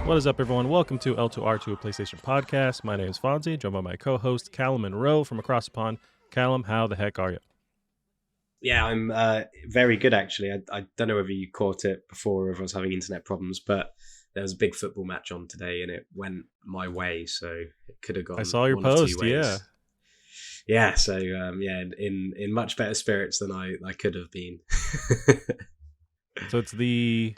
What is up, everyone? Welcome to L2R2, a PlayStation podcast. My name is Fonzie, joined by my co-host, Callum Monroe from across the pond. Callum, how the heck are you? Yeah, I'm very good, actually. I don't know whether you caught it before or if I was having internet problems, but there was a big football match on today and it went my way, so it could have I gone saw your one of two post, yeah. ways. Yeah, so in much better spirits than I could have been. So it's the,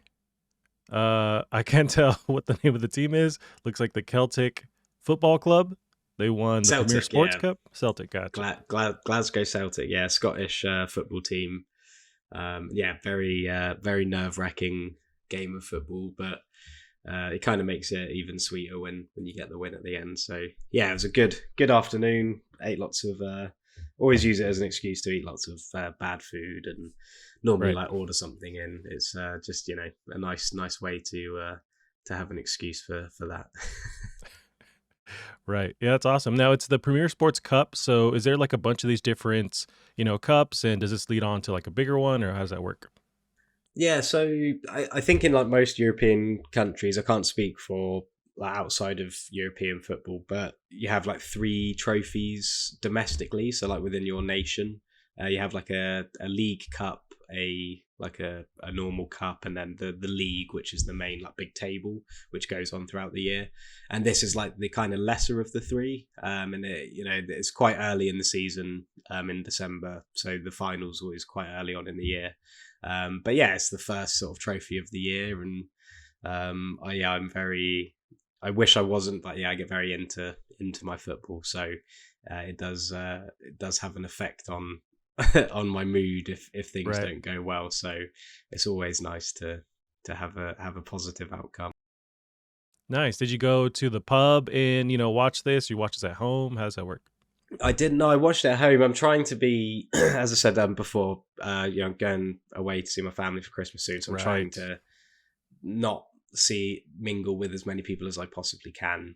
I can't tell what the name of the team is. Looks like the Celtic Football Club. They won the Premier Celtic, Sports yeah. Cup. Celtic, gotcha. Glasgow Celtic, yeah, Scottish football team. Very nerve-wracking game of football, but it kind of makes it even sweeter when you get the win at the end. So yeah, it was a good afternoon. Ate lots of always use it as an excuse to eat lots of bad food, and normally Right. order something in. It's just a nice way to have an excuse for that. Right. Yeah, that's awesome. Now it's the Premier Sports Cup. So is there like a bunch of these different, cups, and does this lead on to like a bigger one, or how does that work? Yeah, so I think in like most European countries, I can't speak for like outside of European football, but you have like three trophies domestically. So like within your nation, you have like a league cup, a normal cup, and then the league, which is the main like big table, which goes on throughout the year. And this is like the kind of lesser of the three. And it's quite early in the season, in December, so the finals always quite early on in the year. But yeah, it's the first sort of trophy of the year, and I'm very. I wish I wasn't, but yeah, I get very into my football, so it does have an effect on on my mood if things Right. don't go well. So it's always nice to have a positive outcome. Nice. Did you go to the pub and, watch this? You watch this at home? How does that work? I didn't know. I watched it at home. I'm trying to be, as I said before, I'm going away to see my family for Christmas soon, so I'm trying Right. to not mingle with as many people as I possibly can.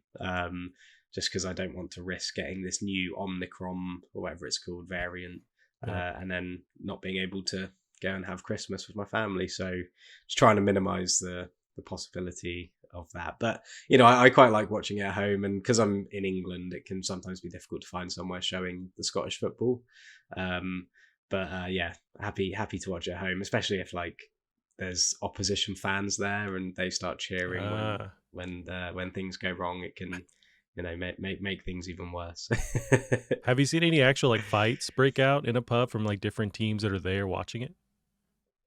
Just because I don't want to risk getting this new Omicron or whatever it's called variant, Yep. and then not being able to go and have Christmas with my family. So just trying to minimise the possibility of that. But I quite like watching it at home, and because I'm in England, it can sometimes be difficult to find somewhere showing the Scottish football. Um, but happy to watch it at home, especially if like there's opposition fans there and they start cheering Ah. when things go wrong. It can make things even worse. Have you seen any actual like fights break out in a pub from like different teams that are there watching it?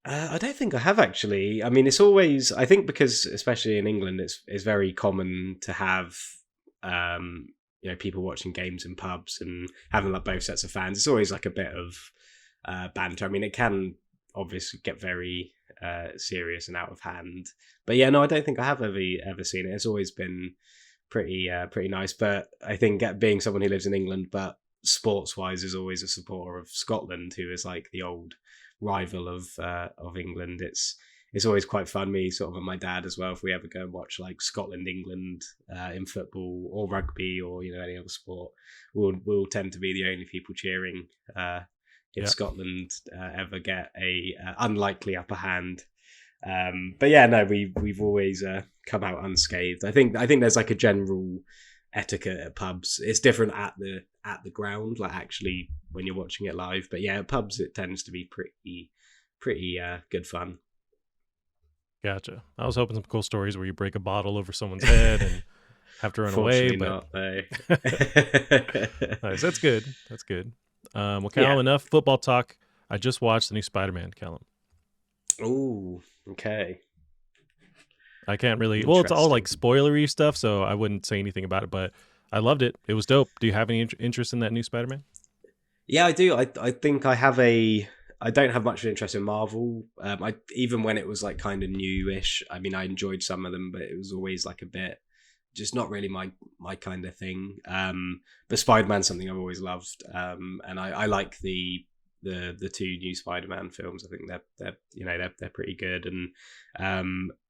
I don't think I have actually. I mean, it's always, I think, because especially in England, it's very common to have people watching games in pubs and having like both sets of fans. It's always like a bit of banter. I mean, it can obviously get very serious and out of hand. But yeah, no, I don't think I have ever seen it. It's always been pretty nice. But I think being someone who lives in England, but sports wise, is always a supporter of Scotland, who is like the old rival of England. It's always quite fun. Me sort of and my dad as well. If we ever go and watch like Scotland England in football or rugby or any other sport, we'll tend to be the only people cheering if Yeah. Scotland ever get a unlikely upper hand. But yeah, no, we've always come out unscathed. I think there's like a general etiquette at pubs. It's different at the ground, like actually when you're watching it live. But yeah, at pubs it tends to be pretty good fun. Gotcha. I was hoping some cool stories where you break a bottle over someone's head and have to run away, Fortunately, but not though. nice. That's good. That's good. Well, Callum, Yeah. enough football talk. I just watched the new Spider-Man, Callum. Ooh. Okay. I can't really. Well, it's all like Interesting. spoilery stuff, so I wouldn't say anything about it. But I loved it. It was dope. Do you have any interest in that new Spider-Man? Yeah, I do. I think I have a. I don't have much of an interest in Marvel. I even when it was like kind of newish. I mean, I enjoyed some of them, but it was always like a bit just not really my kind of thing. But Spider Man's something I've always loved, and I like the two new Spider Man films. I think they're pretty good, and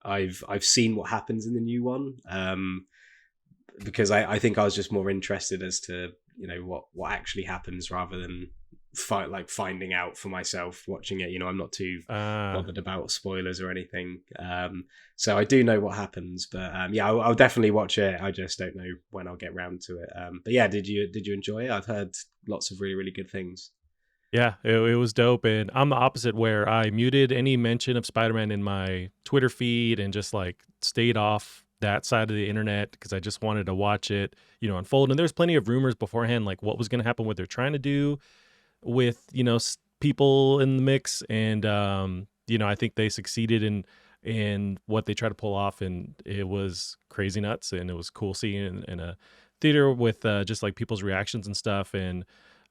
I've seen what happens in the new one. Because I think I was just more interested as to what actually happens rather than finding out for myself watching it. I'm not too Ah, bothered about spoilers or anything. So I do know what happens, but yeah, I'll definitely watch it. I just don't know when I'll get round to it. But yeah, did you enjoy it? I've heard lots of really really good things. yeah, it was dope. And I'm the opposite, where I muted any mention of Spider-Man in my Twitter feed and just like stayed off that side of the internet because I just wanted to watch it, unfold. And there's plenty of rumors beforehand, like what was going to happen, what they're trying to do with people in the mix, and I think they succeeded in what they tried to pull off, and it was crazy nuts, and it was cool seeing it in a theater with just like people's reactions and stuff. And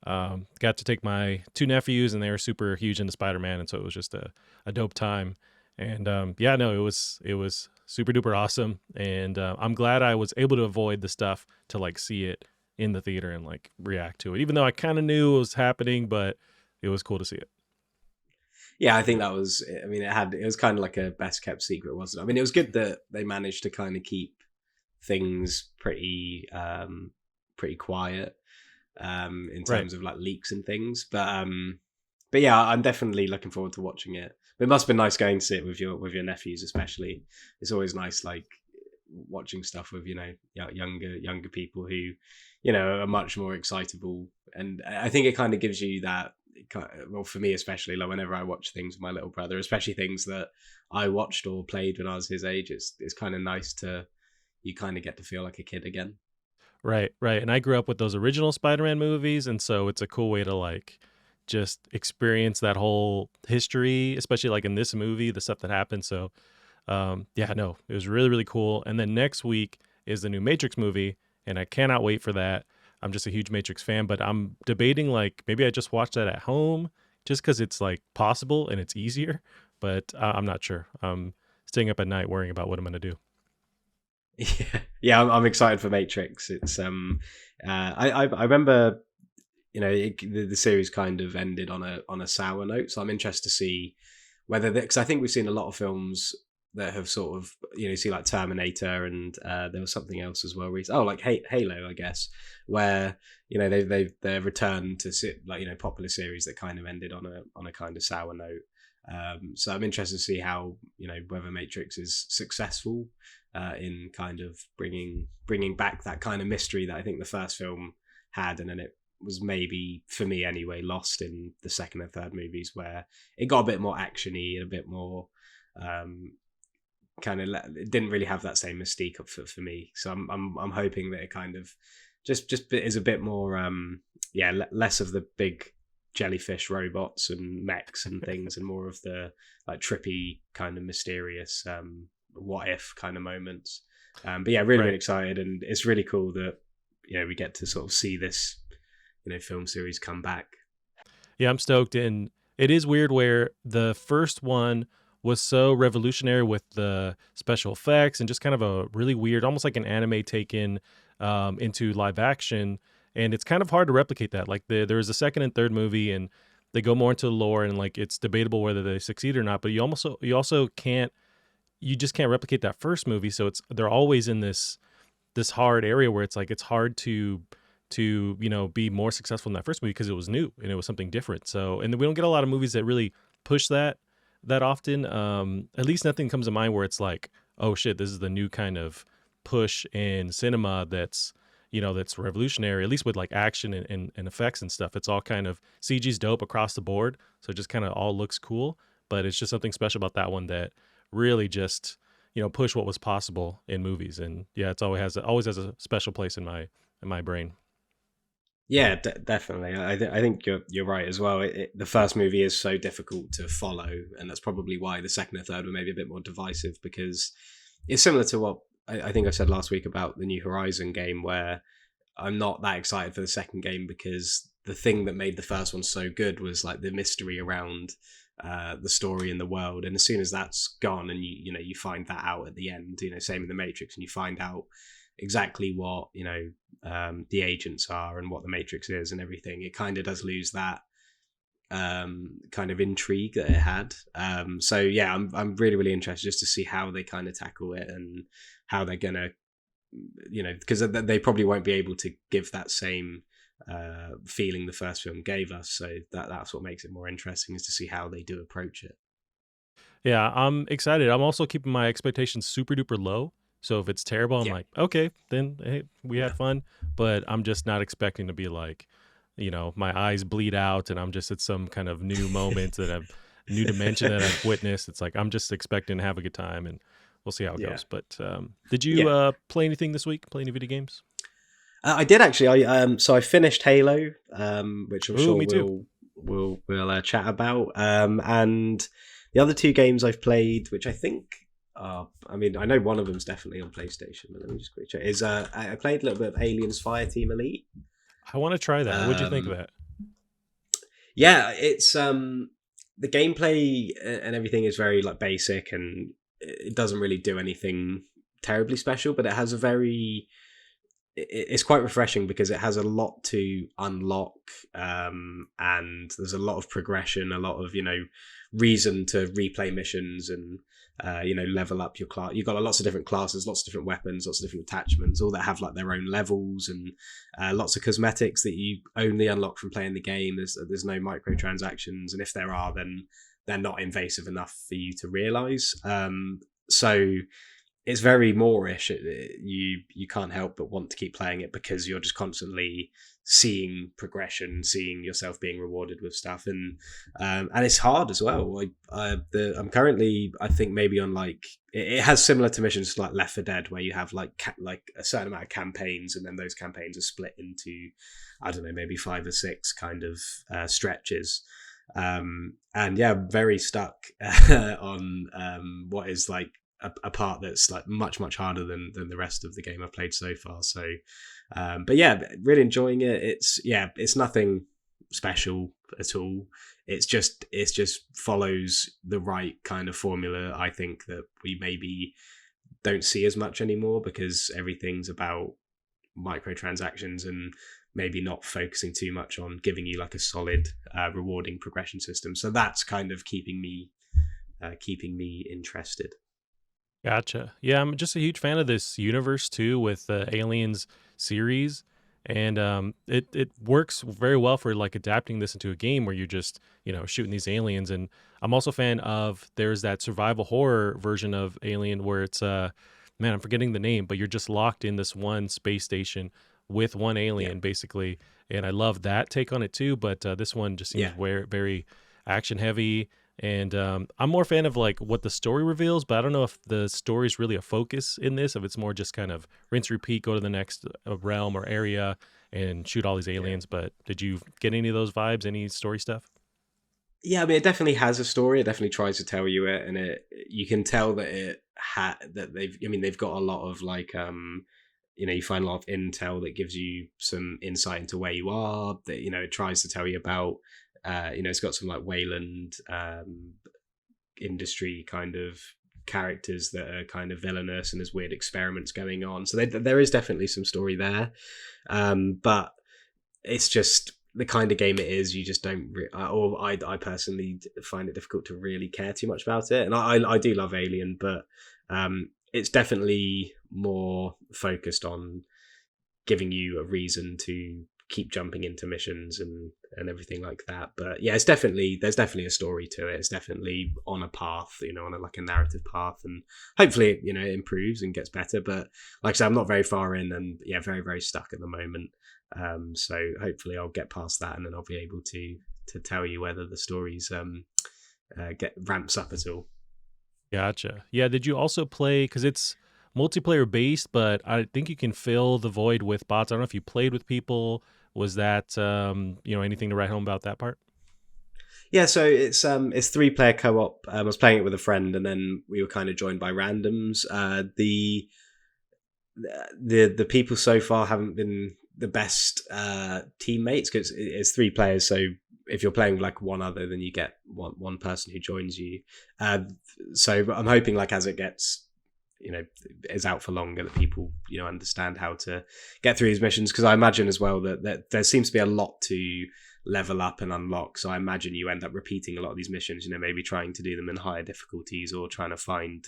got to take my two nephews, and they were super huge into Spider-Man, and so it was just a dope time. And yeah, no, it was super duper awesome, and I'm glad I was able to avoid the stuff to like see it in the theater and like react to it, even though I kind of knew it was happening, but it was cool to see it. Yeah, I think that was. I mean, it was kind of like a best kept secret, wasn't it? I mean, it was good that they managed to kind of keep things pretty quiet in Right. terms of like leaks and things. But yeah, I'm definitely looking forward to watching it. But it must have been nice going to see it with your nephews, especially. It's always nice, like watching stuff with younger people who are much more excitable, and I think it kind of gives you that. Well, for me especially, like whenever I watch things with my little brother, especially things that I watched or played when I was his age, it's kind of nice to you kind of get to feel like a kid again. Right, right. And I grew up with those original Spider-Man movies, and so it's a cool way to like just experience that whole history, especially like in this movie, the stuff that happened. So yeah, no, it was really, really cool. And then next week is the new Matrix movie, and I cannot wait for that. I'm just a huge Matrix fan, but I'm debating like maybe I just watch that at home just because it's like possible and it's easier. But I'm not sure. I'm staying up at night worrying about what I'm gonna do. Yeah, I'm excited for Matrix. I remember the series kind of ended on a sour note, so I'm interested to see whether because I think we've seen a lot of films that have sort of see like Terminator, and there was something else as well recently. Oh, like Halo, I guess, where they're returned to like popular series that kind of ended on a kind of sour note. So I'm interested to see how whether Matrix is successful in kind of bringing back that kind of mystery that I think the first film had, and then it was maybe for me anyway lost in the second and third movies, where it got a bit more actiony and a bit more um, it didn't really have that same mystique for me. So I'm hoping that it kind of just is a bit more less of the big jellyfish robots and mechs and things, and more of the like trippy kind of mysterious what if kind of moments. But yeah, really really Right. excited, and it's really cool that we get to sort of see this film series come back. Yeah, I'm stoked. And it is weird where the first one was so revolutionary with the special effects and just kind of a really weird, almost like an anime taken into live action. And it's kind of hard to replicate that. Like there was a second and third movie, and they go more into the lore, and like it's debatable whether they succeed or not. But you also can't, you just can't replicate that first movie. So they're always in this hard area where it's like it's hard to be more successful in that first movie because it was new and it was something different. So, and we don't get a lot of movies that really push that often. At least nothing comes to mind where it's like, oh shit, this is the new kind of push in cinema that's revolutionary, at least with like action and effects and stuff. It's all kind of CG's dope across the board, so it just kind of all looks cool, but it's just something special about that one that really just push what was possible in movies. And yeah, it's always has a special place in my brain. Yeah, definitely. I think you're right as well. The first movie is so difficult to follow, and that's probably why the second and third were maybe a bit more divisive, because it's similar to what I think I said last week about the New Horizon game, where I'm not that excited for the second game because the thing that made the first one so good was like the mystery around the story and the world, and as soon as that's gone, and you find that out at the end, same in the Matrix, and you find out exactly what the agents are and what the Matrix is and everything, it kind of does lose that kind of intrigue that it had. So yeah, I'm really really interested just to see how they kind of tackle it, and how they're gonna because they probably won't be able to give that same feeling the first film gave us. So that's what makes it more interesting, is to see how they do approach it. Yeah, I'm excited. I'm also keeping my expectations super duper low. So if it's terrible, I'm Yeah, like, okay, then hey, we yeah, had fun. But I'm just not expecting to be like, my eyes bleed out and I'm just at some kind of new moment that I've new dimension that I've witnessed. It's like I'm just expecting to have a good time, and we'll see how it yeah, goes. But did you yeah. play anything this week? Play any video games? I did actually. I finished Halo, which I'm Oh, sure me too. we'll chat about. And the other two games I've played, which I think I mean, I know one of them's definitely on PlayStation, but let me just quickly check. Is I played a little bit of Aliens Fireteam Elite. I want to try that. What'd you think of Um, that? yeah, it's the gameplay and everything is very like basic, and it doesn't really do anything terribly special, but it has a very it's quite refreshing because it has a lot to unlock, and there's a lot of progression, a lot of reason to replay missions, and level up your class. You've got lots of different classes, lots of different weapons, lots of different attachments, all that have like their own levels, and lots of cosmetics that you only unlock from playing the game. There's no microtransactions, and if there are, then they're not invasive enough for you to realize. So it's very Moorish. You can't help but want to keep playing it because you're just constantly seeing progression, seeing yourself being rewarded with stuff, and it's hard as well. I'm currently, I think, maybe on like it has similar to missions like Left 4 Dead, where you have like a certain amount of campaigns, and then those campaigns are split into, I don't know, maybe 5 or 6 kind of stretches. And yeah, I'm very stuck on what is like a part that's like much harder than the rest of the game I've played so far. So, but yeah, really enjoying it. It's nothing special at all. It's just follows the right kind of formula. I think that we maybe don't see as much anymore because everything's about microtransactions and maybe not focusing too much on giving you like a solid, rewarding progression system. So that's kind of keeping me interested. Gotcha. Yeah, I'm just a huge fan of this universe too with the Aliens series, and it works very well for like adapting this into a game where you're just shooting these aliens. And I'm also a fan of there's that survival horror version of Alien where it's man, I'm forgetting the name, but you're just locked in this one space station with one Yeah, alien basically, and I love that take on it too. But this one just seems yeah. very action heavy, and I'm more a fan of like what the story reveals, but I don't know if the story is really a focus in this. If it's more just kind of rinse, repeat, go to the next realm or area and shoot all these Yeah. aliens. But did you get any of those vibes? Any story stuff? Yeah, I mean, it definitely has a story. It definitely tries to tell you it, and you can tell that they've got a lot of like you find a lot of intel that gives you some insight into where you are. That it tries to tell you about. It's got some like Wayland industry kind of characters that are kind of villainous, and there's weird experiments going on. So there is definitely some story there, but it's just the kind of game it is. You just don't, or I personally find it difficult to really care too much about it. And I do love Alien, but it's definitely more focused on giving you a reason to keep jumping into missions and everything like that. But yeah, there's definitely a story to it. It's definitely on a path, on like a narrative path, and hopefully it improves and gets better. But like I said, I'm not very far in, and yeah, very stuck at the moment. So hopefully I'll get past that, and then I'll be able to tell you whether the story's get ramps up at all. Gotcha. Yeah. Did you also play? Because it's multiplayer based, but I think you can fill the void with bots. I don't know if you played with people. Was that anything to write home about that part? Yeah, so it's 3-player co-op. I was playing it with a friend, and then we were kind of joined by randoms. The people so far haven't been the best teammates because it's 3 players. So if you're playing with like one other, then you get one person who joins you. So I'm hoping like as it gets is out for longer that people understand how to get through these missions, because I imagine as well that there seems to be a lot to level up and unlock. So I imagine you end up repeating a lot of these missions, maybe trying to do them in higher difficulties or trying to find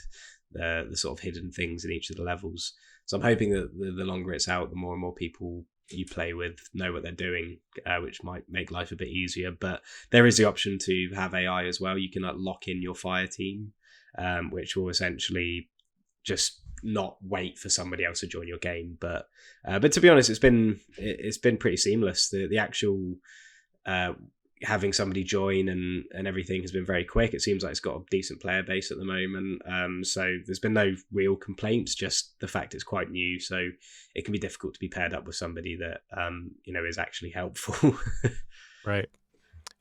the sort of hidden things in each of the levels. So I'm hoping that the longer it's out, the more and more people you play with know what they're doing, which might make life a bit easier. But there is the option to have AI as well. You can lock in your fire team, which will essentially just not wait for somebody else to join your game. But to be honest, it's been pretty seamless. The actual having somebody join and everything has been very quick. It seems like it's got a decent player base at the moment. So there's been no real complaints, just the fact it's quite new. So it can be difficult to be paired up with somebody that, is actually helpful. Right.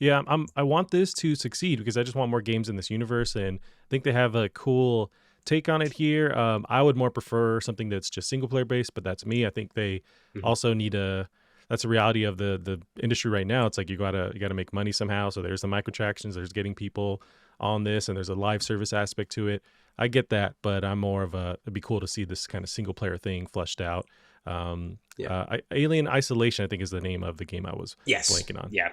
Yeah, I want this to succeed because I just want more games in this universe, and I think they have a cool take on it here. I would more prefer something that's just single player based, but that's me. I think they also need a. That's a reality of the industry right now. It's like you gotta make money somehow. So there's the microtransactions, there's getting people on this, and there's a live service aspect to it. I get that, but I'm more of it'd be cool to see this kind of single player thing fleshed out. Alien Isolation, I think, is the name of the game I was blanking on. Yeah.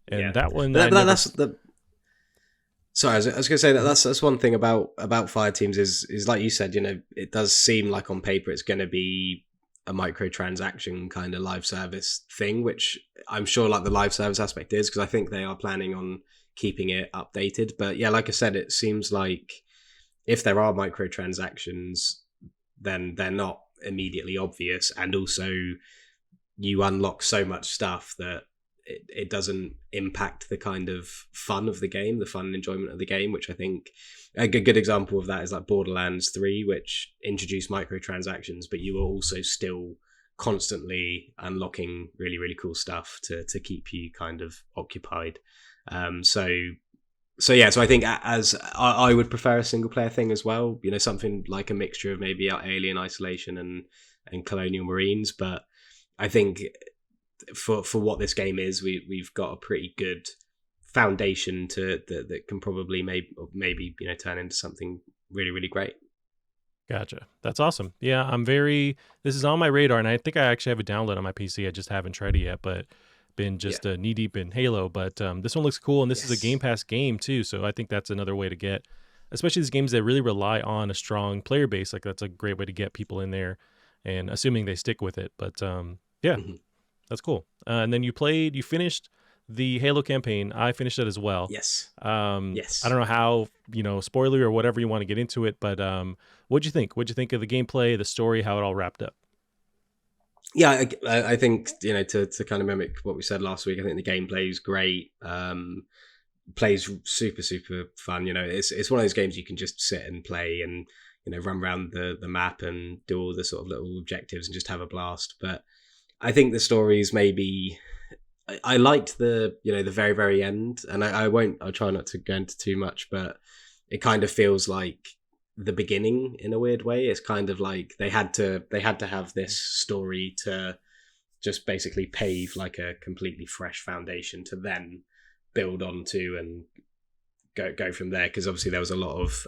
And that one, that's the. Sorry, I was going to say that's one thing about fire teams is like you said, it does seem like on paper it's going to be a microtransaction kind of live service thing, which I'm sure like the live service aspect is, because I think they are planning on keeping it updated. But yeah, like I said, it seems like if there are microtransactions, then they're not immediately obvious, and also you unlock so much stuff that it doesn't impact the kind of fun of the game, the fun and enjoyment of the game, which I think a good example of that is like Borderlands 3, which introduced microtransactions, but you were also still constantly unlocking really, really cool stuff to keep you kind of occupied. So I think as I would prefer a single player thing as well, something like a mixture of maybe Alien Isolation and Colonial Marines. But I think for what this game is, we've got a pretty good foundation that can probably maybe turn into something really, really great. Gotcha. That's awesome. Yeah, this is on my radar, and I think I actually have it downloaded on my PC. I just haven't tried it yet, but been just knee deep in Halo. But this one looks cool, and this is a Game Pass game too, so I think that's another way to get, especially these games that really rely on a strong player base. Like that's a great way to get people in there, and assuming they stick with it. But that's cool. And then you finished the Halo campaign. I finished it as well. Yes. Yes. I don't know how, spoiler or whatever you want to get into it, but what'd you think? What'd you think of the gameplay, the story, how it all wrapped up? Yeah, I think, to kind of mimic what we said last week, I think the gameplay is great. Plays super, super fun. It's one of those games you can just sit and play and, run around the map and do all the sort of little objectives and just have a blast. But I think the stories maybe I liked the the very, very end, and I'll try not to go into too much, but it kind of feels like the beginning in a weird way. It's kind of like they had to have this story to just basically pave like a completely fresh foundation to then build onto and go from there, because obviously there was a lot of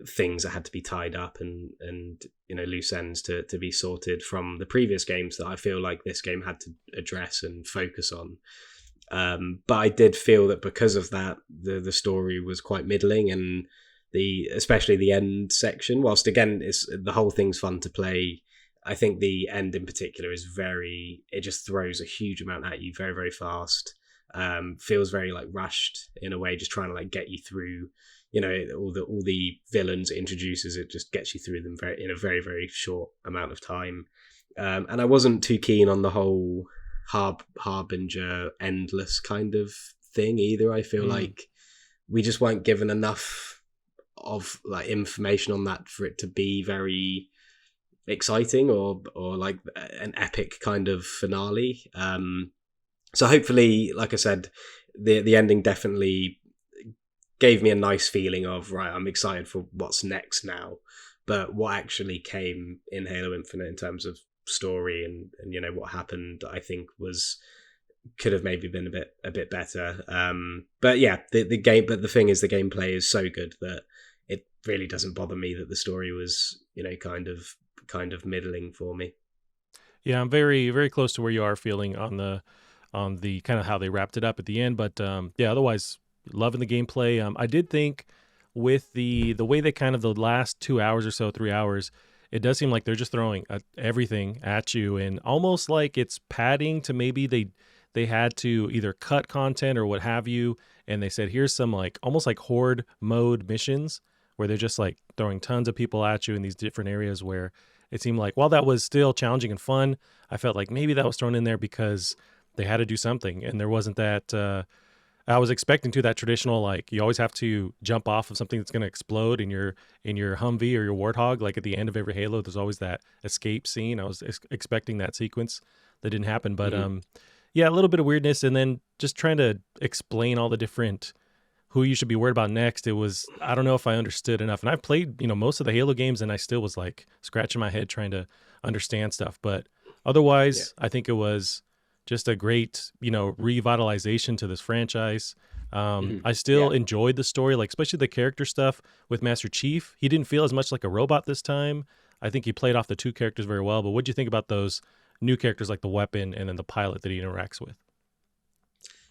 things that had to be tied up and loose ends to be sorted from the previous games that I feel like this game had to address and focus on. But I did feel that because of that, the story was quite middling, and especially the end section, whilst again the whole thing's fun to play, I think the end in particular is it just throws a huge amount at you very, very fast. Feels very like rushed in a way, just trying to like get you through all the villains it introduces. It just gets you through them in a very, very short amount of time. And I wasn't too keen on the whole Harbinger endless kind of thing either. I feel like we just weren't given enough of like information on that for it to be very exciting or like an epic kind of finale. So hopefully, like I said, the ending definitely gave me a nice feeling of, right, I'm excited for what's next now. But what actually came in Halo Infinite in terms of story and what happened, I think could have maybe been a bit better. But yeah, the game. But the thing is, the gameplay is so good that it really doesn't bother me that the story was kind of middling for me. Yeah, I'm very, very close to where you are feeling on the kind of how they wrapped it up at the end. But otherwise, loving the gameplay. I did think with the way they kind of the last 2 hours or so, 3 hours, it does seem like they're just throwing everything at you, and almost like it's padding to maybe they had to either cut content or what have you, and they said here's some like almost like horde mode missions where they're just like throwing tons of people at you in these different areas where it seemed like while that was still challenging and fun, I felt like maybe that was thrown in there because they had to do something and there wasn't that I was expecting to that traditional like you always have to jump off of something that's going to explode in your Humvee or your Warthog. Like at the end of every Halo, there's always that escape scene. I was expecting that sequence that didn't happen, but Mhm. yeah, a little bit of weirdness, and then just trying to explain all the different who you should be worried about next. It was I don't know if I understood enough, and I've played most of the Halo games, and I still was like scratching my head trying to understand stuff, but Yeah. otherwise, I think it was just a great, revitalization to this franchise. Mhm. I Yeah. still enjoyed the story, like especially the character stuff with Master Chief. He didn't feel as much like a robot this time. I think he played off the two characters very well. But what do you think about those new characters like the weapon and then the pilot that he interacts with?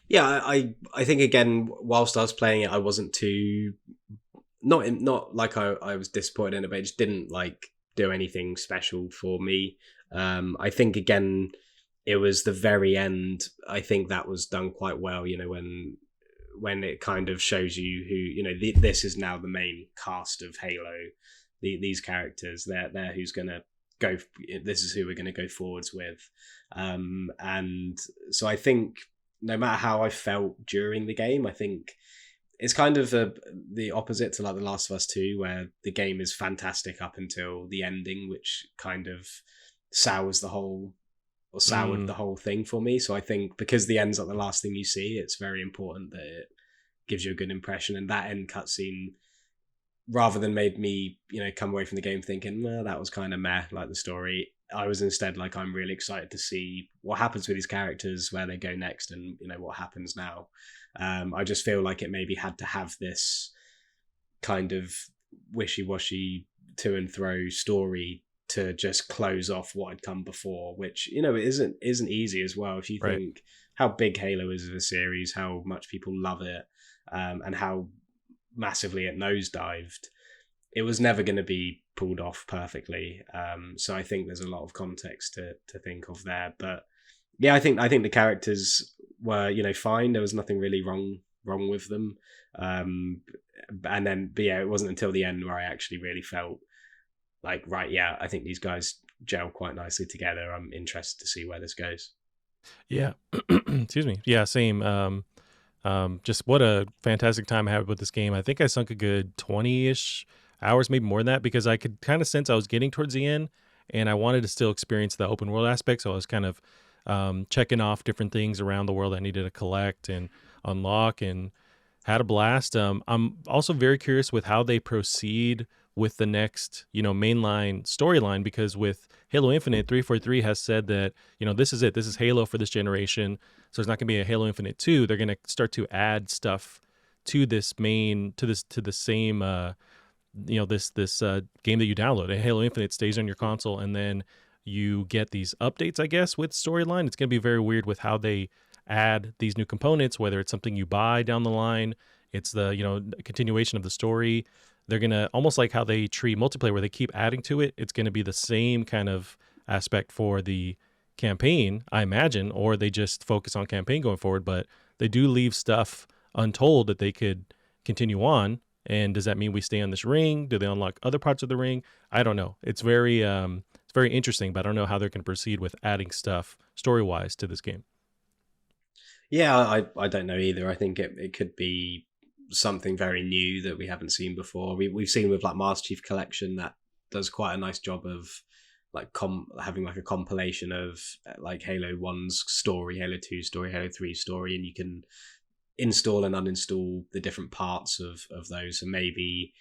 Yeah, I think again, whilst I was playing it, I wasn't too not like I was disappointed in it, but it just didn't like do anything special for me. I think again, it was the very end. I think that was done quite well. When it kind of shows you who this is now the main cast of Halo. These characters, they're who's gonna go. This is who we're gonna go forwards with, and so I think no matter how I felt during the game, I think it's kind of the opposite to like The Last of Us 2, where the game is fantastic up until the ending, which kind of sours the whole or soured Mm, the whole thing for me. So I think because the end's like the last thing you see, it's very important that it gives you a good impression. And that end cutscene, rather than made me, come away from the game thinking, well, that was kind of meh, like the story. I was instead like, I'm really excited to see what happens with these characters, where they go next, and what happens now. I just feel like it maybe had to have this kind of wishy-washy to and fro story to just close off what had come before, which it isn't easy as well. If you right. think how big Halo is as a series, how much people love it, and how massively it nosedived, it was never going to be pulled off perfectly. So I think there's a lot of context to think of there. But yeah, I think the characters were fine. There was nothing really wrong with them. Um, and then, but yeah, it wasn't until the end where I actually really felt like, right, yeah, I think these guys gel quite nicely together. I'm interested to see where this goes. Yeah. Excuse me. Yeah, same. Just what a fantastic time I had with this game. I think I sunk a good 20-ish hours, maybe more than that, because I could kind of sense I was getting towards the end and I wanted to still experience the open world aspect. So I was kind of checking off different things around the world I needed to collect and unlock and had a blast. I'm also very curious with how they proceed with the next, mainline storyline, because with Halo Infinite, 343 has said that, this is it. This is Halo for this generation. So there's not going to be a Halo Infinite 2. They're going to start to add stuff to this to the same this game that you download. And Halo Infinite stays on your console, and then you get these updates, I guess, with storyline. It's going to be very weird with how they add these new components, whether it's something you buy down the line, it's the continuation of the story. They're going to almost like how they treat multiplayer, where they keep adding to it. It's going to be the same kind of aspect for the campaign, I imagine, or they just focus on campaign going forward, but they do leave stuff untold that they could continue on. And does that mean we stay on this ring? Do they unlock other parts of the ring? I don't know. It's very interesting, but I don't know how they're going to proceed with adding stuff story wise to this game. Yeah, I don't know either. I think it could be something very new that we haven't seen before. We've seen with like Master Chief Collection that does quite a nice job of like having like a compilation of like Halo 1's story, Halo 2's story, Halo 3's story, and you can install and uninstall the different parts of those. And maybe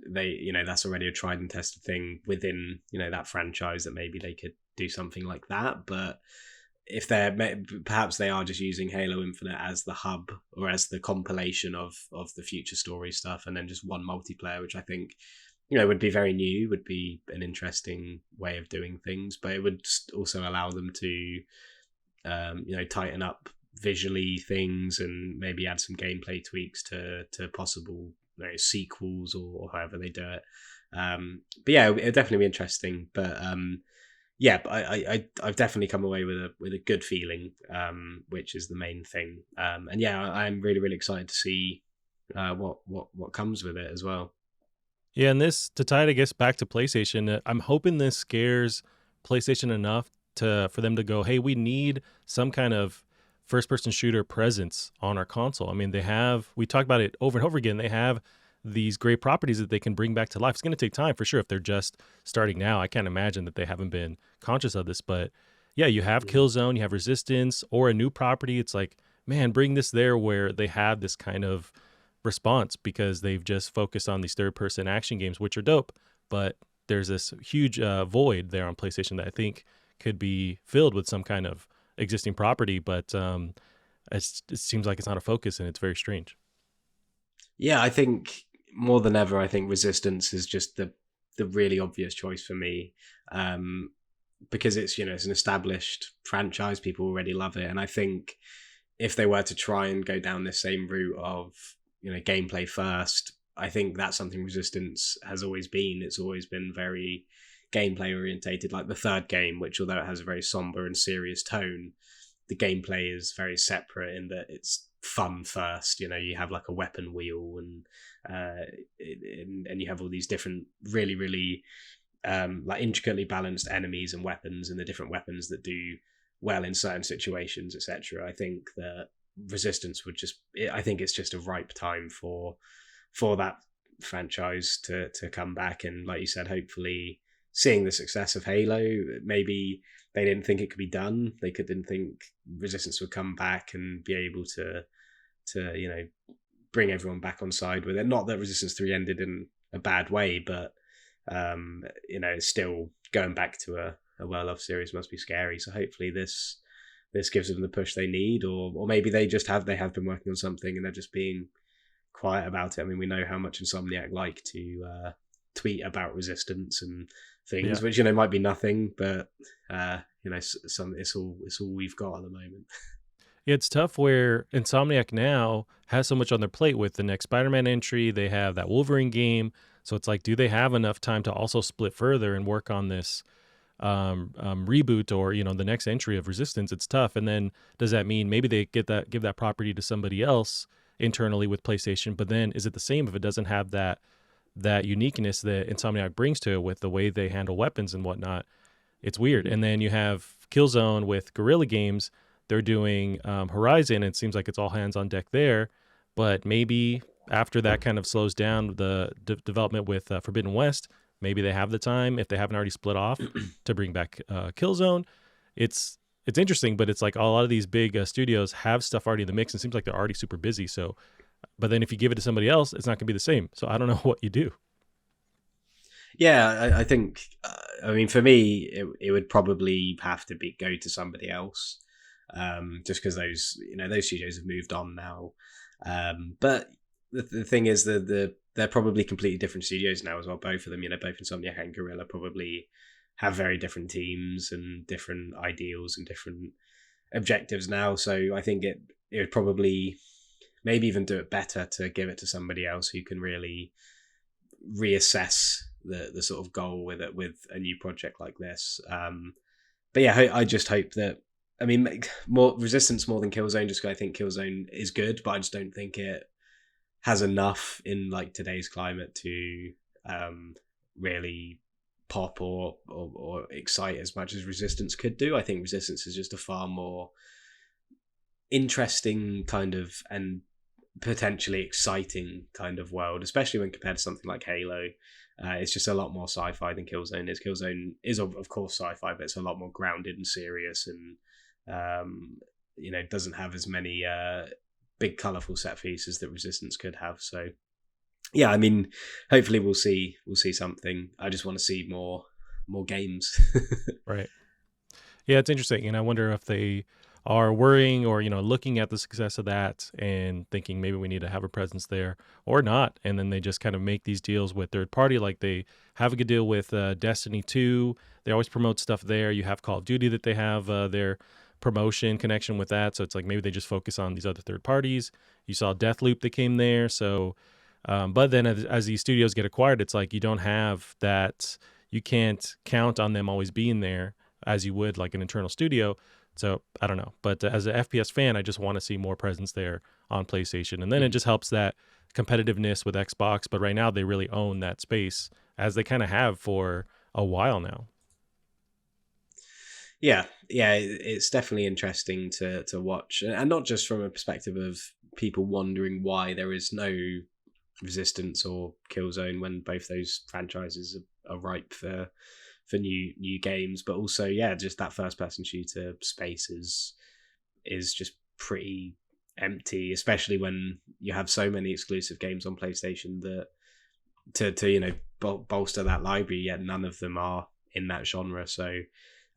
they that's already a tried and tested thing within that franchise, that maybe they could do something like that. But if perhaps they are just using Halo Infinite as the hub or as the compilation of the future story stuff, and then just one multiplayer, which I think would be very new, would be an interesting way of doing things. But it would also allow them to tighten up visually things and maybe add some gameplay tweaks to possible sequels or however they do it. But yeah, it'll definitely be interesting. But yeah, but I've definitely come away with a good feeling, which is the main thing. And yeah, I'm really really excited to see what comes with it as well. Yeah, and this to tie it, I guess, back to PlayStation. I'm hoping this scares PlayStation enough to for them to go, "Hey, we need some kind of first-person shooter presence on our console." I mean, they have we talk about it over and over again. They have these great properties that they can bring back to life. It's going to take time for sure if they're just starting now. I can't imagine that they haven't been conscious of this, but yeah, you have Mm. Killzone, you have Resistance, or a new property. It's like, man, bring this there where they have this kind of response because they've just focused on these third person action games, which are dope. But there's this huge void there on PlayStation that I think could be filled with some kind of existing property. But it seems like it's not a focus and it's very strange. Yeah, I think more than ever, I think Resistance is just the really obvious choice for me, um, because it's it's an established franchise. People already love it, and I think if they were to try and go down this same route of gameplay first, I think that's something Resistance has always been. It's always been very gameplay orientated. Like the third game, which although it has a very somber and serious tone, the gameplay is very separate in that it's fun first. You have like a weapon wheel and you have all these different really really like intricately balanced enemies and weapons and the different weapons that do well in certain situations, etc. I think that Resistance would just I think it's just a ripe time for that franchise to come back, and like you said, hopefully seeing the success of Halo, maybe they didn't think it could be done. They didn't think Resistance would come back and be able to bring everyone back on side with it. Not that Resistance 3 ended in a bad way, but still going back to a well-loved series must be scary. So hopefully this gives them the push they need, or maybe they have been working on something and they're just being quiet about it. I mean, we know how much Insomniac like to tweet about Resistance and Yeah. things, which might be nothing, but it's all we've got at the moment. Yeah, it's tough where Insomniac now has so much on their plate with the next Spider-Man entry. They have that Wolverine game. So it's like, do they have enough time to also split further and work on this reboot or the next entry of Resistance? It's tough. And then does that mean maybe they give that property to somebody else internally with PlayStation? But then is it the same if it doesn't have that uniqueness that Insomniac brings to it with the way they handle weapons and whatnot? It's weird. And then you have Killzone with Guerrilla Games. They're doing Horizon. It seems like it's all hands on deck there. But maybe after that kind of slows down the development with Forbidden West, maybe they have the time if they haven't already split off to bring back Killzone. It's interesting, but it's like a lot of these big studios have stuff already in the mix, and it seems like they're already super busy. So, but then if you give it to somebody else, it's not going to be the same. So I don't know what you do. Yeah, I think. I mean, for me, it would probably have to be go to somebody else, just because those studios have moved on now. But the thing is that they're probably completely different studios now as well. Both of them, both Insomniac and Guerrilla probably have very different teams and different ideals and different objectives now. So I think it would probably maybe even do it better to give it to somebody else who can really reassess the sort of goal with it with a new project like this. But yeah, I just hope that. I mean, more Resistance more than Killzone, just because I think Killzone is good, but I just don't think it has enough in like today's climate to really pop or excite as much as Resistance could do. I think Resistance is just a far more interesting kind of and potentially exciting kind of world, especially when compared to something like Halo. It's just a lot more sci-fi than Killzone is. Killzone is of course sci-fi, but it's a lot more grounded and serious, and doesn't have as many big colorful set pieces that Resistance could have. So yeah, I mean, hopefully we'll see something. I just want to see more games. Right. Yeah, it's interesting. And I wonder if they are worrying or, looking at the success of that and thinking maybe we need to have a presence there or not. And then they just kind of make these deals with third party. Like they have a good deal with Destiny 2. They always promote stuff there. You have Call of Duty that they have their promotion connection with that. So it's like maybe they just focus on these other third parties. You saw Deathloop that came there. So But then as these studios get acquired, it's like you don't have that. You can't count on them always being there as you would like an internal studio. So I don't know. But as an FPS fan, I just want to see more presence there on PlayStation. And then it Mhm. just helps that competitiveness with Xbox. But right now, they really own that space as they kind of have for a while now. Yeah, yeah, it's definitely interesting to watch, and not just from a perspective of people wondering why there is no Resistance or Killzone when both those franchises are ripe for new games, but also yeah, just that first person shooter space is just pretty empty, especially when you have so many exclusive games on PlayStation that to bolster that library, yet none of them are in that genre. So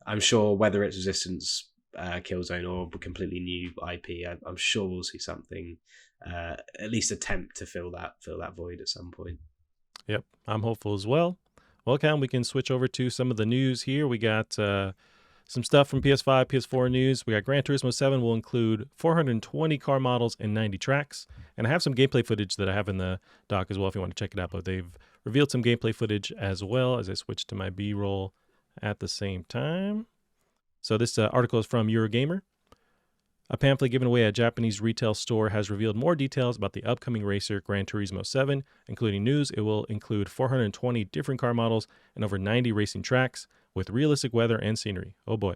I'm sure whether it's Resistance, Killzone, or a completely new IP, I'm sure we'll see something, at least attempt to fill that void at some point. Yep, I'm hopeful as well. Well, Cam, we can switch over to some of the news here. We got some stuff from PS5, PS4 news. We got Gran Turismo 7 will include 420 car models and 90 tracks. And I have some gameplay footage that I have in the doc as well if you want to check it out. But they've revealed some gameplay footage as well as I switch to my B roll at the same time. So this article is from Eurogamer. A pamphlet given away at a Japanese retail store has revealed more details about the upcoming racer Gran Turismo 7, including news it will include 420 different car models and over 90 racing tracks with realistic weather and scenery. Oh boy.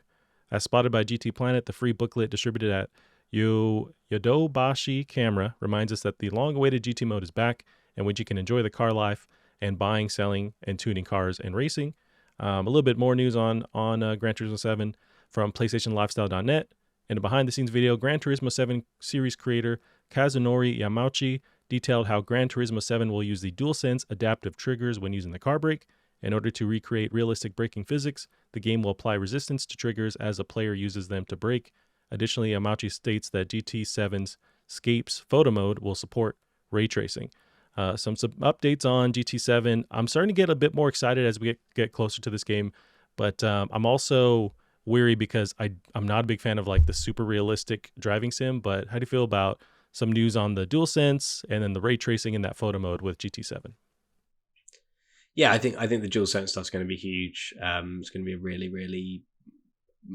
As spotted by GT Planet, the free booklet distributed at Yodobashi Camera reminds us that the long-awaited GT mode is back, in which you can enjoy the car life and buying, selling, and tuning cars and racing. A little bit more news on Gran Turismo 7 from PlayStationLifestyle.net. In a behind-the-scenes video, Gran Turismo 7 series creator Kazunori Yamauchi detailed how Gran Turismo 7 will use the DualSense adaptive triggers when using the car brake. In order to recreate realistic braking physics, the game will apply resistance to triggers as a player uses them to brake. Additionally, Yamauchi states that GT7's Scapes photo mode will support ray tracing. Some updates on GT7. I'm starting to get a bit more excited as we get closer to this game, but I'm also weary because I'm not a big fan of like the super realistic driving sim. But how do you feel about some news on the DualSense and then the ray tracing in that photo mode with GT7? Yeah, I think the DualSense stuff's going to be huge. It's going to be a really really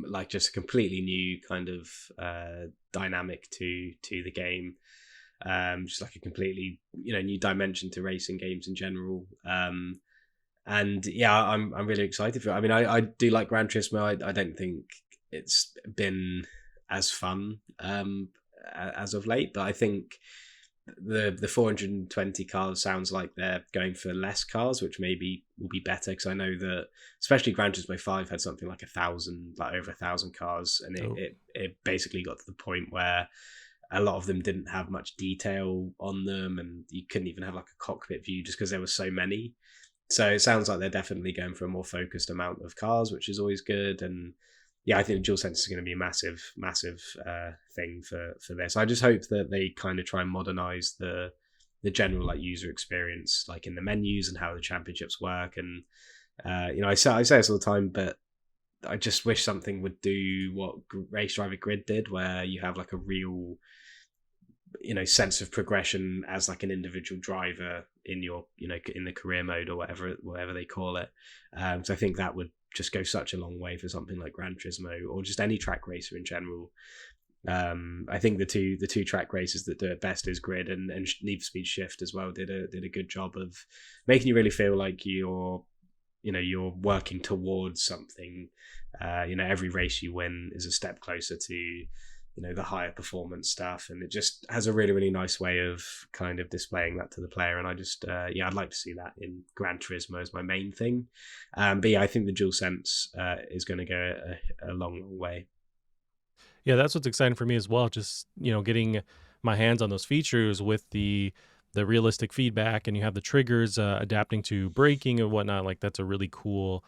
like just a completely new kind of dynamic to the game. Just like a completely new dimension to racing games in general. And yeah, I'm really excited for it. I mean, I do like Gran Turismo. I don't think it's been as fun as of late, but I think the 420 cars sounds like they're going for less cars, which maybe will be better because I know that especially Gran Turismo 5 had something like over 1,000 cars, and Oh, it basically got to the point where a lot of them didn't have much detail on them, and you couldn't even have like a cockpit view just because there were so many. So it sounds like they're definitely going for a more focused amount of cars, which is always good. And yeah, I think the DualSense is going to be a massive, massive thing for this. I just hope that they kind of try and modernize the general like user experience, like in the menus and how the championships work. And I say this all the time, but I just wish something would do what Race Driver Grid did, where you have like a real sense of progression as like an individual driver in your in the career mode or whatever they call it. So I think that would just go such a long way for something like Gran Turismo or just any track racer in general. I think the two track races that do it best is Grid and Need for Speed Shift as well did a good job of making you really feel like you're working towards something. Every race you win is a step closer to the higher performance stuff, and it just has a really really nice way of kind of displaying that to the player. And I just I'd like to see that in Gran Turismo as my main thing. But yeah, I think the DualSense is going to go a long long way. yeah, that's what's exciting for me as well. Just getting my hands on those features with the realistic feedback, and you have the triggers adapting to braking and whatnot. Like that's a really cool,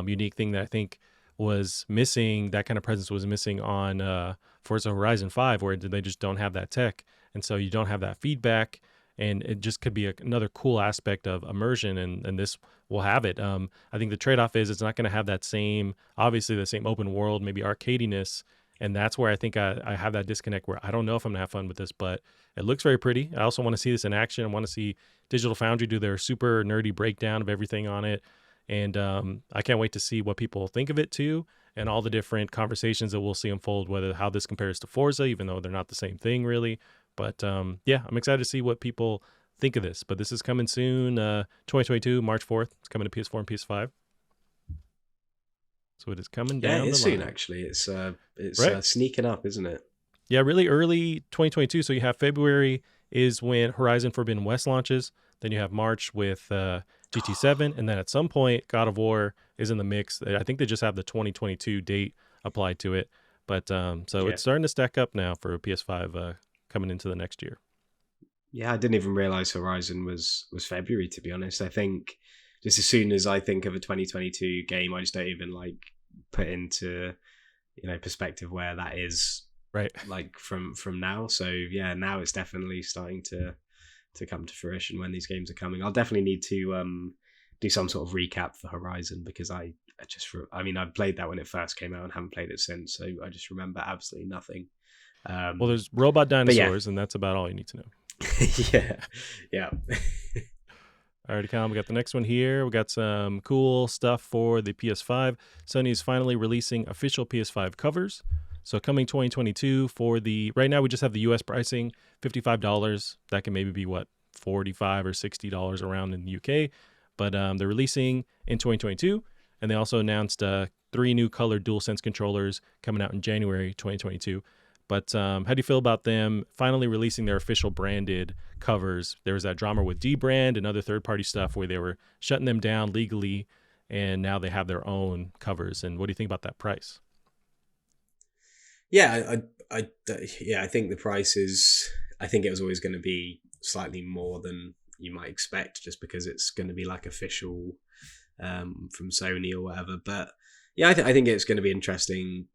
unique thing that I think was missing. That kind of presence was missing on Forza Horizon 5, where they just don't have that tech, and so you don't have that feedback. And it just could be another cool aspect of immersion, and this will have it. I think the trade-off is it's not going to have that same, obviously, the same open world, maybe arcadiness, and that's where I think I have that disconnect where I don't know if I'm gonna have fun with this, but It looks very pretty. I also want to see this in action. I want to see Digital Foundry do their super nerdy breakdown of everything on it. And I can't wait to see what people think of it too, and all the different conversations that we'll see unfold, whether how this compares to Forza, even though they're not the same thing really. But yeah, I'm excited to see what people think of this. But this is coming soon, 2022, March 4th. It's coming to PS4 and PS5. So it is coming Yeah, it down the is soon. line. Actually, it's Right. sneaking up, isn't it? Yeah, really early 2022. So you have February is when Horizon Forbidden West launches. Then you have March with GT7. And then at some point, God of War is in the mix. I think they just have the 2022 date applied to it. But so Yeah. it's starting to stack up now for PS5 coming into the next year. Yeah, I didn't even realize Horizon was February. To be honest, I think just as soon as I think of a 2022 game, I just don't even like put into perspective where that is Right. like from now. So yeah, now it's definitely starting to come to fruition when these games are coming. I'll definitely need to do some sort of recap for Horizon because I mean I played that when it first came out and haven't played it since, so I just remember absolutely nothing. Well, there's robot But yeah, dinosaurs, and that's about all you need to know. yeah. Alrighty, Colin, we got the next one here. We got some cool stuff for the PS5. Sony is finally releasing official PS5 covers. So coming 2022 for right now we just have the US pricing, $55. That can maybe be what, $45 or $60 around in the UK. But they're releasing in 2022. And they also announced 3 new colored DualSense controllers coming out in January 2022. But how do you feel about them finally releasing their official branded covers? There was that drama with D-Brand and other third-party stuff where they were shutting them down legally, and now they have their own covers. And what do you think about that price? Yeah, I think the price is. I think it was always going to be slightly more than you might expect, just because it's going to be like official from Sony or whatever. But yeah, I think it's going to be interesting.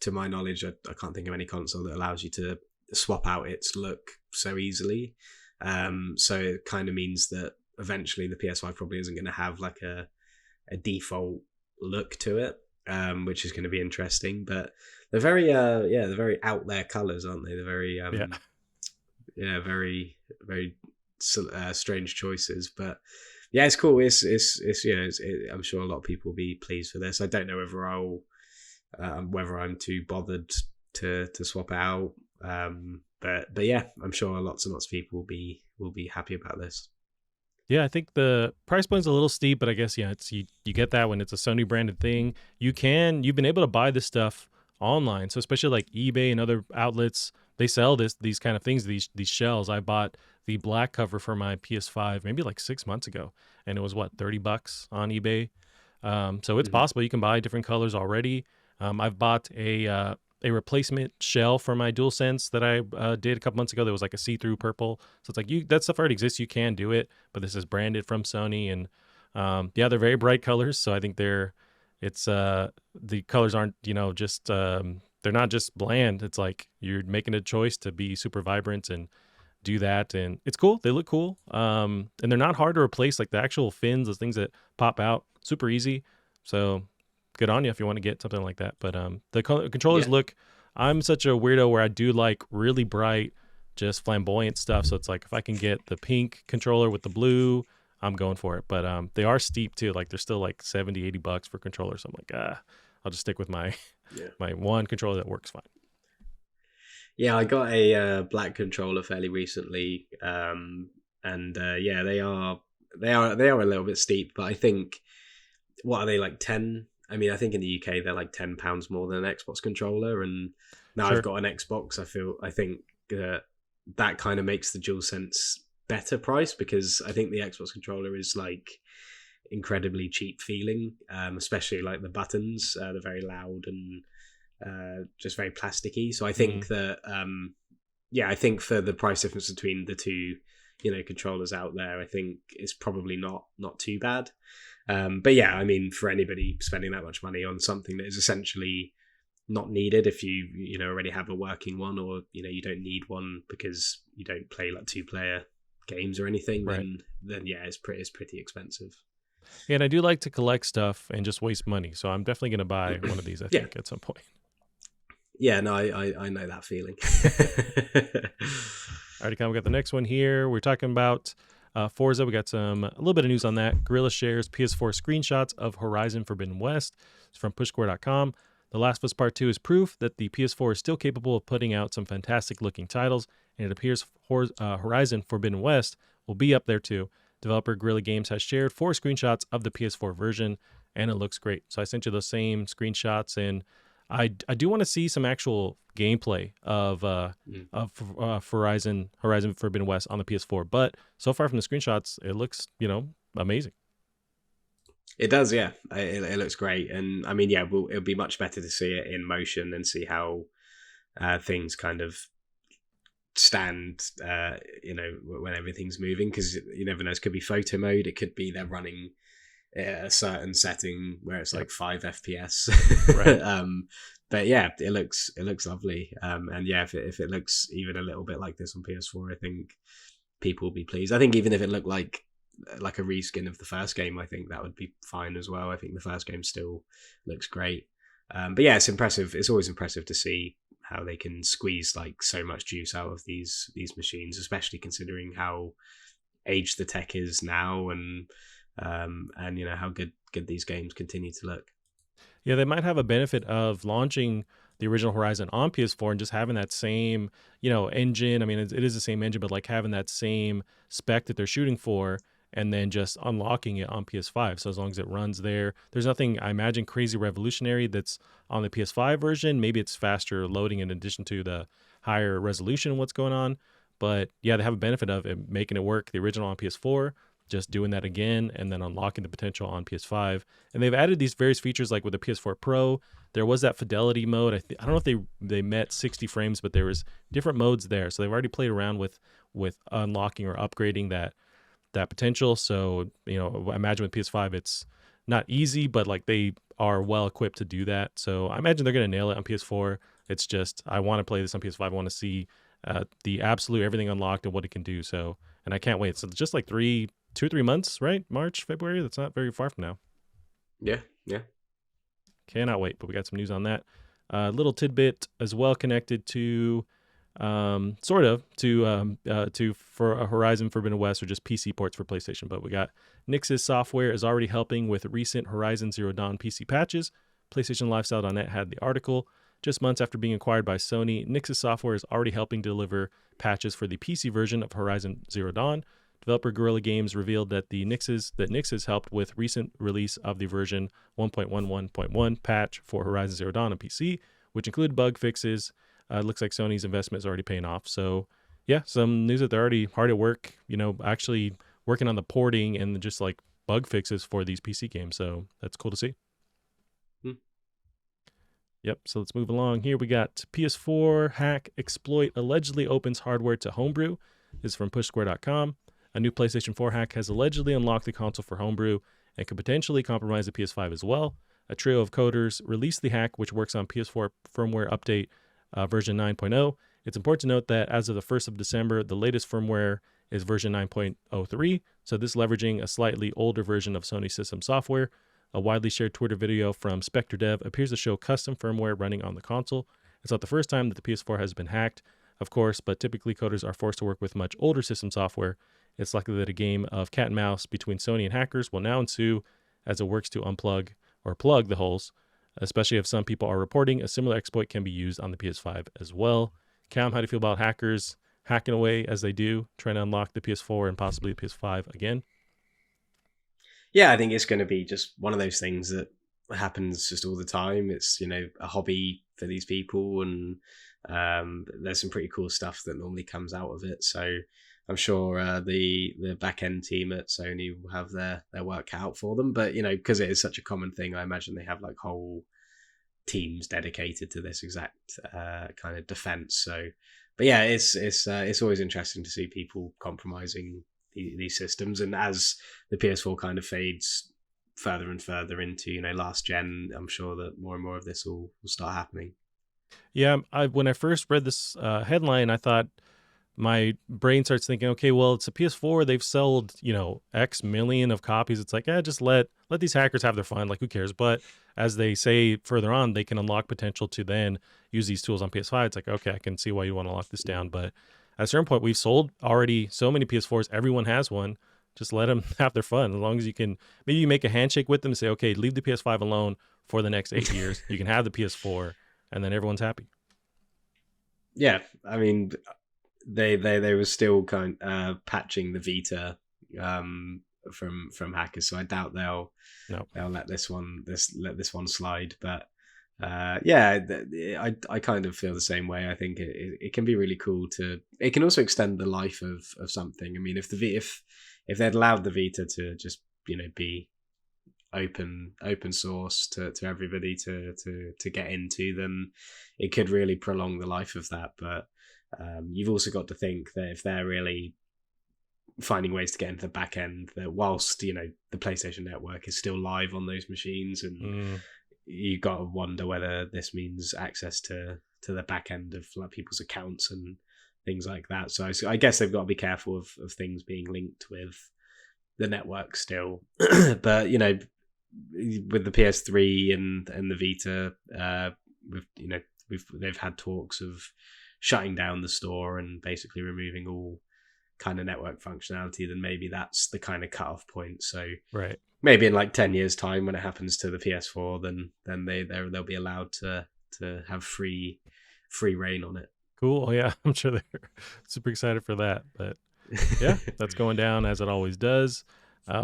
To my knowledge, I can't think of any console that allows you to swap out its look so easily. So it kind of means that eventually the PS5 probably isn't going to have like a default look to it, which is going to be interesting. But they're they're very out there colors, aren't they? They're very very very strange choices, but yeah, it's cool. I'm sure a lot of people will be pleased for this. I don't know whether I'm too bothered to swap out, but yeah, I'm sure lots and lots of people will be happy about this. Yeah, I think the price point's a little steep, but I guess it's you get that when it's a Sony branded thing. You've been able to buy this stuff online, so especially like eBay and other outlets, they sell these kind of things, these shells. I bought the black cover for my PS5 maybe like 6 months ago, and it was what, $30 on eBay. So it's possible you can buy different colors already. I've bought a replacement shell for my DualSense that I did a couple months ago. That was like a see-through purple. So it's like that stuff already exists. You can do it, but this is branded from Sony, and yeah, they're very bright colors. So I think the colors aren't just they're not just bland. It's like you're making a choice to be super vibrant and do that, and it's cool. They look cool, and they're not hard to replace. Like the actual fins, those things that pop out, super easy. So good on you if you want to get something like that. But the controllers look. I'm such a weirdo where I do like really bright, just flamboyant stuff. So it's like if I can get the pink controller with the blue, I'm going for it. But they are steep too. Like they're still like $70-$80 for controllers. So I'm like, I'll just stick with my my one controller that works fine. Yeah, I got a black controller fairly recently, and yeah, they are a little bit steep, but I think what are they, like 10? I mean, I think in the UK they're like £10 more than an Xbox controller, and now Sure. I've got an Xbox. I think that kind of makes the DualSense better price, because I think the Xbox controller is like incredibly cheap feeling, especially like the buttons. They're very loud and just very plasticky. So I think that I think for the price difference between the two controllers out there, I think it's probably not too bad. But yeah, I mean, for anybody spending that much money on something that is essentially not needed, if you already have a working one, or you don't need one because you don't play like 2-player games or anything, Right. then yeah, it's pretty expensive. And I do like to collect stuff and just waste money, so I'm definitely going to buy one of these, I think, at some point. Yeah, no, I know that feeling. Alrighty, Con, we got the next one here. We're talking about Forza. We got a little bit of news on that. Guerrilla shares PS4 screenshots of Horizon Forbidden West. It's from pushsquare.com. The Last of Us Part 2 is proof that the PS4 is still capable of putting out some fantastic looking titles, and it appears Horizon Forbidden West will be up there too. Developer Guerrilla Games has shared 4 screenshots of the PS4 version, and it looks great. So I sent you those same screenshots, and I do want to see some actual gameplay of Horizon Forbidden West on the PS4. But so far from the screenshots, it looks amazing. It does, yeah. It looks great, and I mean, yeah, it'll be much better to see it in motion and see how things kind of stand. When everything's moving, because you never know. It could be photo mode. It could be they're running a certain setting where it's like 5 FPS. Right. But yeah, it looks lovely. And yeah, if it looks even a little bit like this on PS4, I think people will be pleased. I think even if it looked like a reskin of the first game, I think that would be fine as well. I think the first game still looks great. But yeah, it's impressive. It's always impressive to see how they can squeeze like so much juice out of these machines, especially considering how aged the tech is now, and how good these games continue to look. Yeah, they might have a benefit of launching the original Horizon on PS4 and just having that same, engine. I mean, it is the same engine, but like having that same spec that they're shooting for, and then just unlocking it on PS5. So as long as it runs there's nothing, I imagine, crazy revolutionary that's on the PS5 version. Maybe it's faster loading in addition to the higher resolution and what's going on. But yeah, they have a benefit of it making it work, the original on PS4, just doing that again, and then unlocking the potential on PS5. And they've added these various features, like with the PS4 Pro. There was that fidelity mode. I don't know if they met 60 frames, but there was different modes there. So they've already played around with unlocking or upgrading that potential. So I imagine with PS5 it's not easy, but like they are well equipped to do that. So I imagine they're going to nail it on PS4. It's just I want to play this on PS5. I want to see the absolute everything unlocked and what it can do. So, and I can't wait. So just like 2 or 3 months, right? March, February. That's not very far from now. Yeah. Cannot wait. But we got some news on that. Little tidbit as well connected to for a Horizon Forbidden West, or just PC ports for PlayStation. But we got Nix's software is already helping with recent Horizon Zero Dawn PC patches. PlayStationLifestyle.net had the article. Just months after being acquired by Sony, Nix's software is already helping deliver patches for the PC version of Horizon Zero Dawn. Developer Guerrilla Games revealed that Nix's helped with recent release of the version 1.11.1 patch for Horizon Zero Dawn on PC, which included bug fixes. Looks like Sony's investment is already paying off. So yeah, some news that they're already hard at work, actually working on the porting and just like bug fixes for these PC games. So that's cool to see. Yep, so let's move along. Here we got PS4 hack exploit allegedly opens hardware to homebrew. This is from pushsquare.com. A new PlayStation 4 hack has allegedly unlocked the console for homebrew and could potentially compromise the PS5 as well. A trio of coders released the hack, which works on PS4 firmware update version 9.0. It's important to note that as of the 1st of December, the latest firmware is version 9.03, so this leveraging a slightly older version of Sony system software. A widely shared Twitter video from Spectre Dev appears to show custom firmware running on the console. It's not the first time that the PS4 has been hacked, of course, but typically coders are forced to work with much older system software. It's likely that a game of cat and mouse between Sony and hackers will now ensue as it works to unplug or plug the holes, especially if some people are reporting a similar exploit can be used on the PS5 as well. Cam, how do you feel about hackers hacking away as they do, trying to unlock the PS4 and possibly the PS5 again? Yeah, I think it's going to be just one of those things that happens just all the time. It's a hobby for these people, and there's some pretty cool stuff that normally comes out of it. So I'm sure the back end team at Sony will have their work cut out for them. But because it is such a common thing, I imagine they have like whole teams dedicated to this exact kind of defense. So, but yeah, it's always interesting to see people compromising these systems, and as the PS4 kind of fades further and further into last gen, I'm sure that more and more of this will start happening. Yeah, when I first read this headline, I thought, my brain starts thinking, okay, well, it's a PS4. They've sold, X million of copies. It's like, just let these hackers have their fun. Like, who cares? But as they say further on, they can unlock potential to then use these tools on PS5. It's like, okay, I can see why you want to lock this down. But at a certain point, we've sold already so many PS4s. Everyone has one. Just let them have their fun. As long as you can, maybe you make a handshake with them and say, okay, leave the PS5 alone for the next 8 years. You can have the PS4, and then everyone's happy. Yeah, I mean, they were still patching the Vita from hackers, so I doubt No. they'll let this one slide. But yeah, I kind of feel the same way. I think it can be really cool to. It can also extend the life of something. I mean, if they'd allowed the Vita to just be open source to everybody to get into, then it could really prolong the life of that. But you've also got to think that if they're really finding ways to get into the back end, that whilst the PlayStation Network is still live on those machines, and you got to wonder whether this means access to the back end of like people's accounts and things like that. So I guess they've got to be careful of things being linked with the network still. But with the PS3 and the Vita, they've had talks of shutting down the store and basically removing all kind of network functionality. Then maybe that's the kind of cutoff point. So Right. maybe in like 10 years time, when it happens to the PS4, then they'll be allowed to have free reign on it. Cool. Yeah, I'm sure they're super excited for that. But yeah, that's going down as it always does.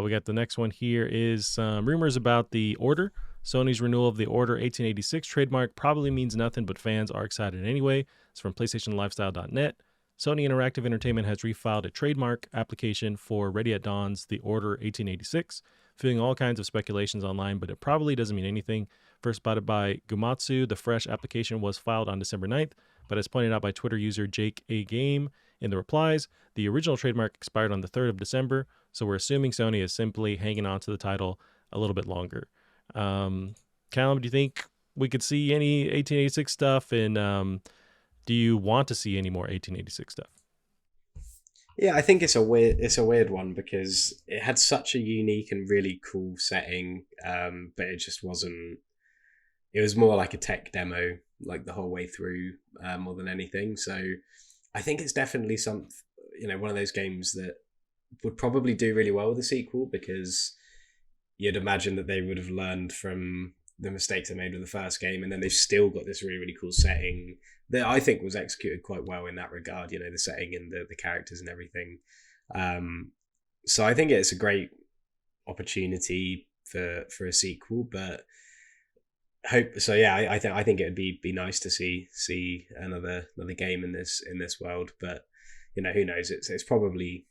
We got the next one here is some rumors about the Order. Sony's renewal of the Order 1886 trademark probably means nothing, but fans are excited anyway. It's from PlayStationLifestyle.net. Sony Interactive Entertainment has refiled a trademark application for Ready at Dawn's The Order 1886, feeling all kinds of speculations online, but it probably doesn't mean anything. First spotted by Gumatsu, the fresh application was filed on December 9th, but as pointed out by Twitter user Jake A. Game in the replies, the original trademark expired on the 3rd of December, so we're assuming Sony is simply hanging on to the title a little bit longer. Callum, do you think we could see any 1886 stuff? And do you want to see any more 1886 stuff? Yeah, I think it's a weird one because it had such a unique and really cool setting, but it just wasn't. It was more like a tech demo, like the whole way through, more than anything. So I think it's definitely one of those games that would probably do really well with a sequel, because you'd imagine that they would have learned from the mistakes they made with the first game, and then they've still got this really, really cool setting that I think was executed quite well in that regard, the setting and the characters and everything. So I think it's a great opportunity for a sequel, but I think it'd be nice to see another game in this world, but who knows? It's probably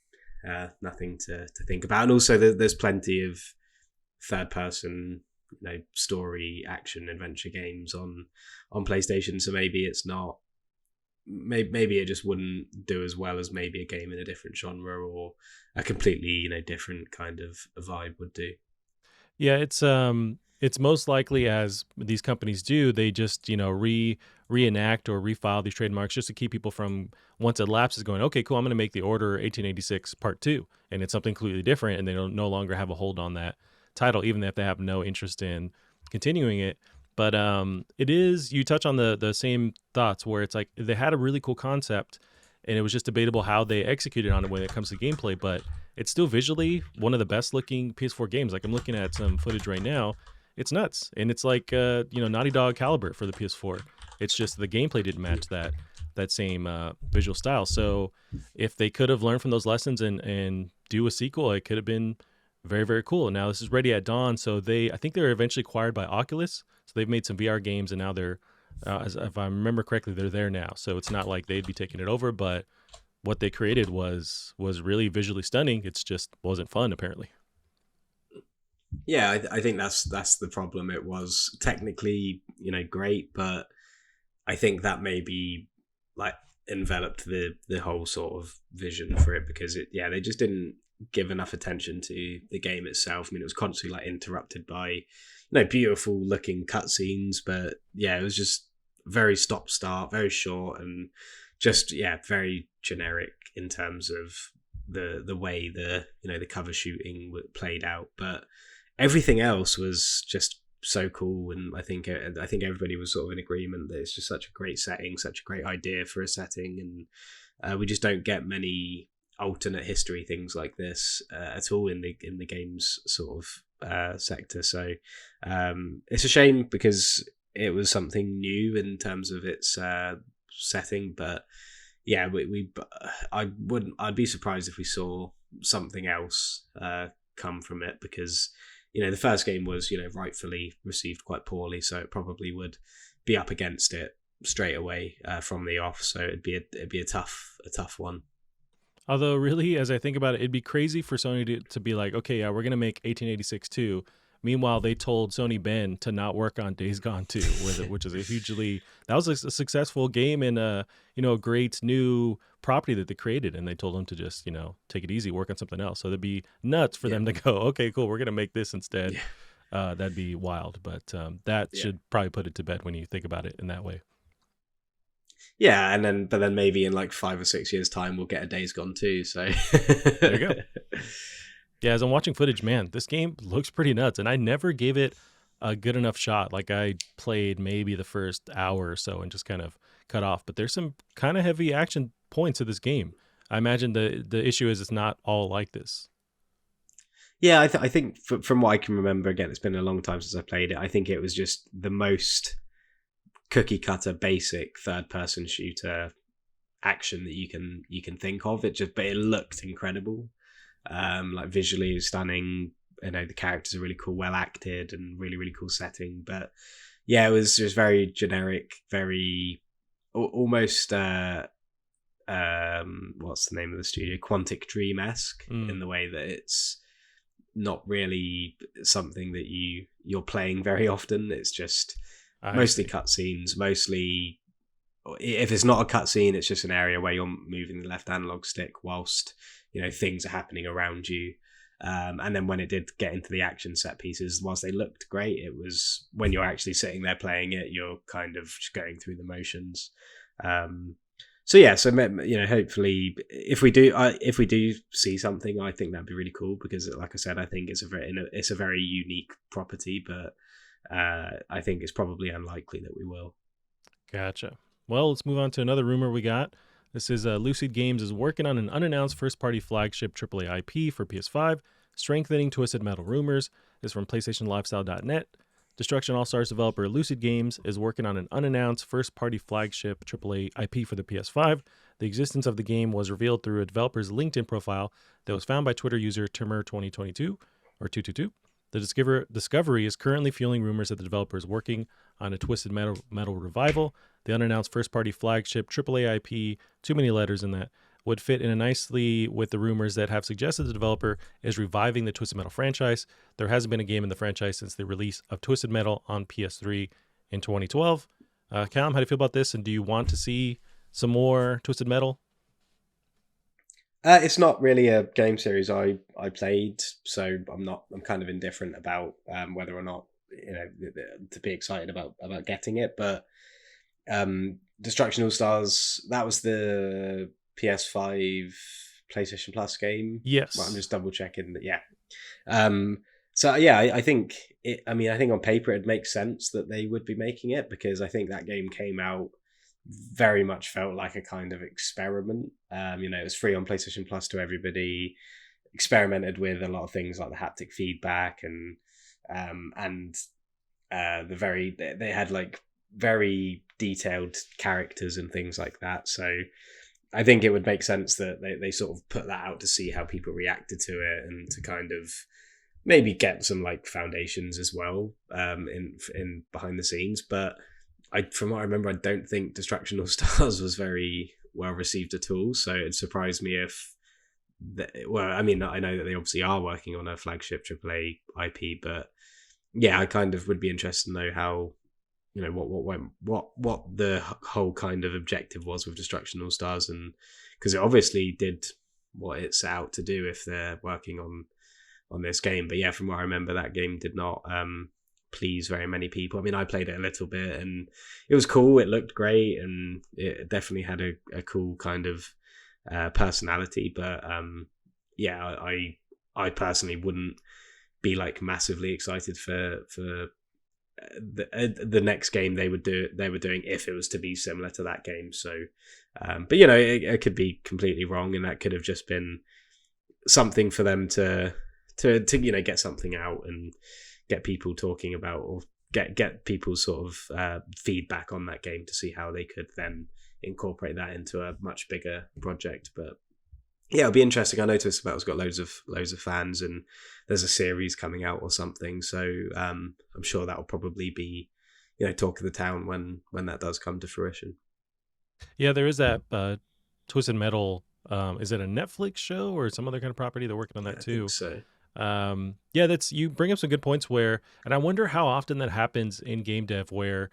nothing to think about. And also there's plenty of third person story action adventure games on PlayStation, so maybe it's not, maybe it just wouldn't do as well as maybe a game in a different genre or a completely different kind of a vibe would do. Yeah, it's most likely, as these companies do, they just reenact or refile these trademarks just to keep people from, once it lapses, going, okay, cool, I'm going to make the Order 1886 Part 2, and it's something completely different, and they don't no longer have a hold on that title, even if they have no interest in continuing it. But it is, you touch on the same thoughts, where it's like they had a really cool concept, and it was just debatable how they executed on it when it comes to gameplay, but it's still visually one of the best looking PS4 games. Like, I'm looking at some footage right now. It's nuts, and it's like Naughty Dog caliber for the PS4. It's just the gameplay didn't match that same visual style. So if they could have learned from those lessons and do a sequel, it could have been very, very cool. Now this is Ready at Dawn, so I think they were eventually acquired by Oculus, so they've made some VR games, and now they're if I remember correctly, they're there now. So it's not like they'd be taking it over, but what they created was really visually stunning. It's just wasn't fun, apparently. Yeah, I think that's the problem. It was technically great, but I think that maybe like enveloped the whole sort of vision for it, because they just didn't give enough attention to the game itself. I mean, it was constantly like interrupted by beautiful looking cutscenes, but it was just very stop start, very short, and just very generic in terms of the way the cover shooting played out. But everything else was just so cool, and I think everybody was sort of in agreement that it's just such a great setting, such a great idea for a setting, and We just don't get many alternate history things like this at all in the games sort of sector. So it's a shame because it was something new in terms of its setting, but yeah, I'd be surprised if we saw something else come from it, because the first game was rightfully received quite poorly, so it probably would be up against it straight away from the off. So it'd be a tough one. Although, really, as I think about it, it'd be crazy for Sony to be like, okay, yeah, we're going to make 1886 2. Meanwhile, they told Sony Bend to not work on Days Gone 2, which is that was a successful game and a great new property that they created. And they told them to just, take it easy, work on something else. So that'd be nuts for them to go, okay, cool, we're going to make this instead. Yeah. That'd be wild. But that should probably put it to bed when you think about it in that way. Yeah, but then maybe in like 5 or 6 years' time, we'll get a Days Gone too. So there you go. Yeah, as I'm watching footage, man, this game looks pretty nuts, and I never gave it a good enough shot. Like, I played maybe the first hour or so and just kind of cut off. But there's some kind of heavy action points to this game. I imagine the issue is it's not all like this. Yeah, I think from what I can remember, again, it's been a long time since I played it. I think it was just the most cookie cutter basic third person shooter action that you can think of. But it looked incredible, like visually stunning. The characters are really cool, well acted, and really, really cool setting. But yeah, it was just very generic, very almost what's the name of the studio, Quantic Dream-esque in the way that it's not really something that you're playing very often. It's just mostly cutscenes, mostly, if it's not a cutscene, it's just an area where you're moving the left analog stick whilst things are happening around you. And then when it did get into the action set pieces, whilst they looked great, it was when you're actually sitting there playing it, you're kind of just going through the motions. So hopefully if we do see something, I think that'd be really cool, because like I said, I think it's a very unique property, but I think it's probably unlikely that we will. Gotcha. Well, let's move on to another rumor we got. This is Lucid Games is working on an unannounced first-party flagship AAA IP for PS5, strengthening Twisted Metal rumors. This is from PlayStationLifestyle.net. Destruction All-Stars developer Lucid Games is working on an unannounced first-party flagship AAA IP for the PS5. The existence of the game was revealed through a developer's LinkedIn profile that was found by Twitter user Timur2022 or 222. The discovery is currently fueling rumors that the developer is working on a Twisted Metal revival. The unannounced first-party flagship AAA IP, too many letters in that, would fit in nicely with the rumors that have suggested the developer is reviving the Twisted Metal franchise. There hasn't been a game in the franchise since the release of Twisted Metal on PS3 in 2012. Callum, how do you feel about this, and do you want to see some more Twisted Metal? It's not really a game series I played, so I'm kind of indifferent about whether or not to be excited about getting it. But Destruction All Stars, that was the PS5 PlayStation Plus game. Yes. Well, I'm just double checking that. Yeah. So yeah, I think it. I mean, I think on paper it makes sense that they would be making it, because I think that game came out very much felt like a kind of experiment. It was free on PlayStation Plus to everybody. Experimented with a lot of things like the haptic feedback and they had like very detailed characters and things like that. So I think it would make sense that they sort of put that out to see how people reacted to it, and to kind of maybe get some like foundations as well in behind the scenes. But from what I remember, I don't think Destruction All Stars was very well received at all. So it surprised me if I mean, I know that they obviously are working on a flagship AAA IP, but yeah, I kind of would be interested to know how, what the whole kind of objective was with Destruction All Stars, and because it obviously did what it set out to do if they're working on this game. But yeah, from what I remember, that game did not please very many people. I mean, I played it a little bit and it was cool. It looked great and it definitely had a cool kind of personality. But yeah, I personally wouldn't be like massively excited for the next game they were doing if it was to be similar to that game. So, but you know, it could be completely wrong, and that could have just been something for them to you know, get something out and get people talking about, or get people's sort of feedback on that game to see how they could then incorporate that into a much bigger project. But yeah, it'll be interesting. I know Twisted Metal's got loads of fans, and there's a series coming out or something. So I'm sure that will probably be, you know, talk of the town when that does come to fruition. Yeah, there is that Twisted Metal. Is it a Netflix show or some other kind of property? They're working on Yeah, that I think too. so. Yeah, that's, you bring up some good points where, and I wonder how often that happens in game dev, where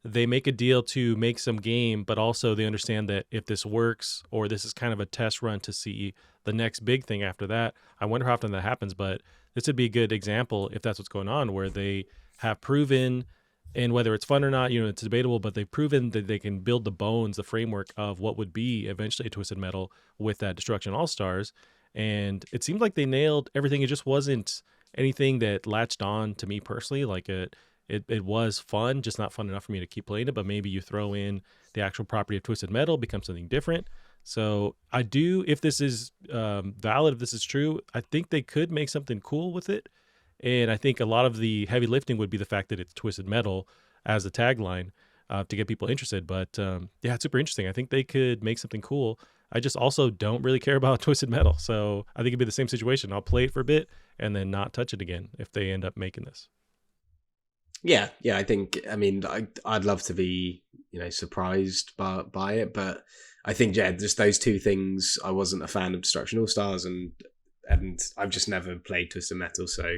they make a deal to make some game, but also they understand that if this works, or this is kind of a test run to see the next big thing after that. I wonder how often that happens, but this would be a good example if that's what's going on, where they have proven, and whether it's fun or not, you know, it's debatable, but they've proven that they can build the bones, the framework of what would be eventually a Twisted Metal with that Destruction All Stars. And it seemed like they nailed everything. It just wasn't anything that latched on to me personally. Like it was fun, just not fun enough for me to keep playing it. But maybe you throw in the actual property of Twisted Metal, becomes something different. So I do, if this is valid, if this is true, I think they could make something cool with it. And I think a lot of the heavy lifting would be the fact that it's Twisted Metal as a tagline to get people interested. But yeah, it's super interesting. I think they could make something cool. I just also don't really care about Twisted Metal. So I think it'd be the same situation. I'll play it for a bit and then not touch it again if they end up making this. Yeah, yeah. I think. I mean, I'd love to be, you know, surprised by it, but I think, yeah, just those two things. I wasn't a fan of Destruction All Stars, and I've just never played Twisted Metal, so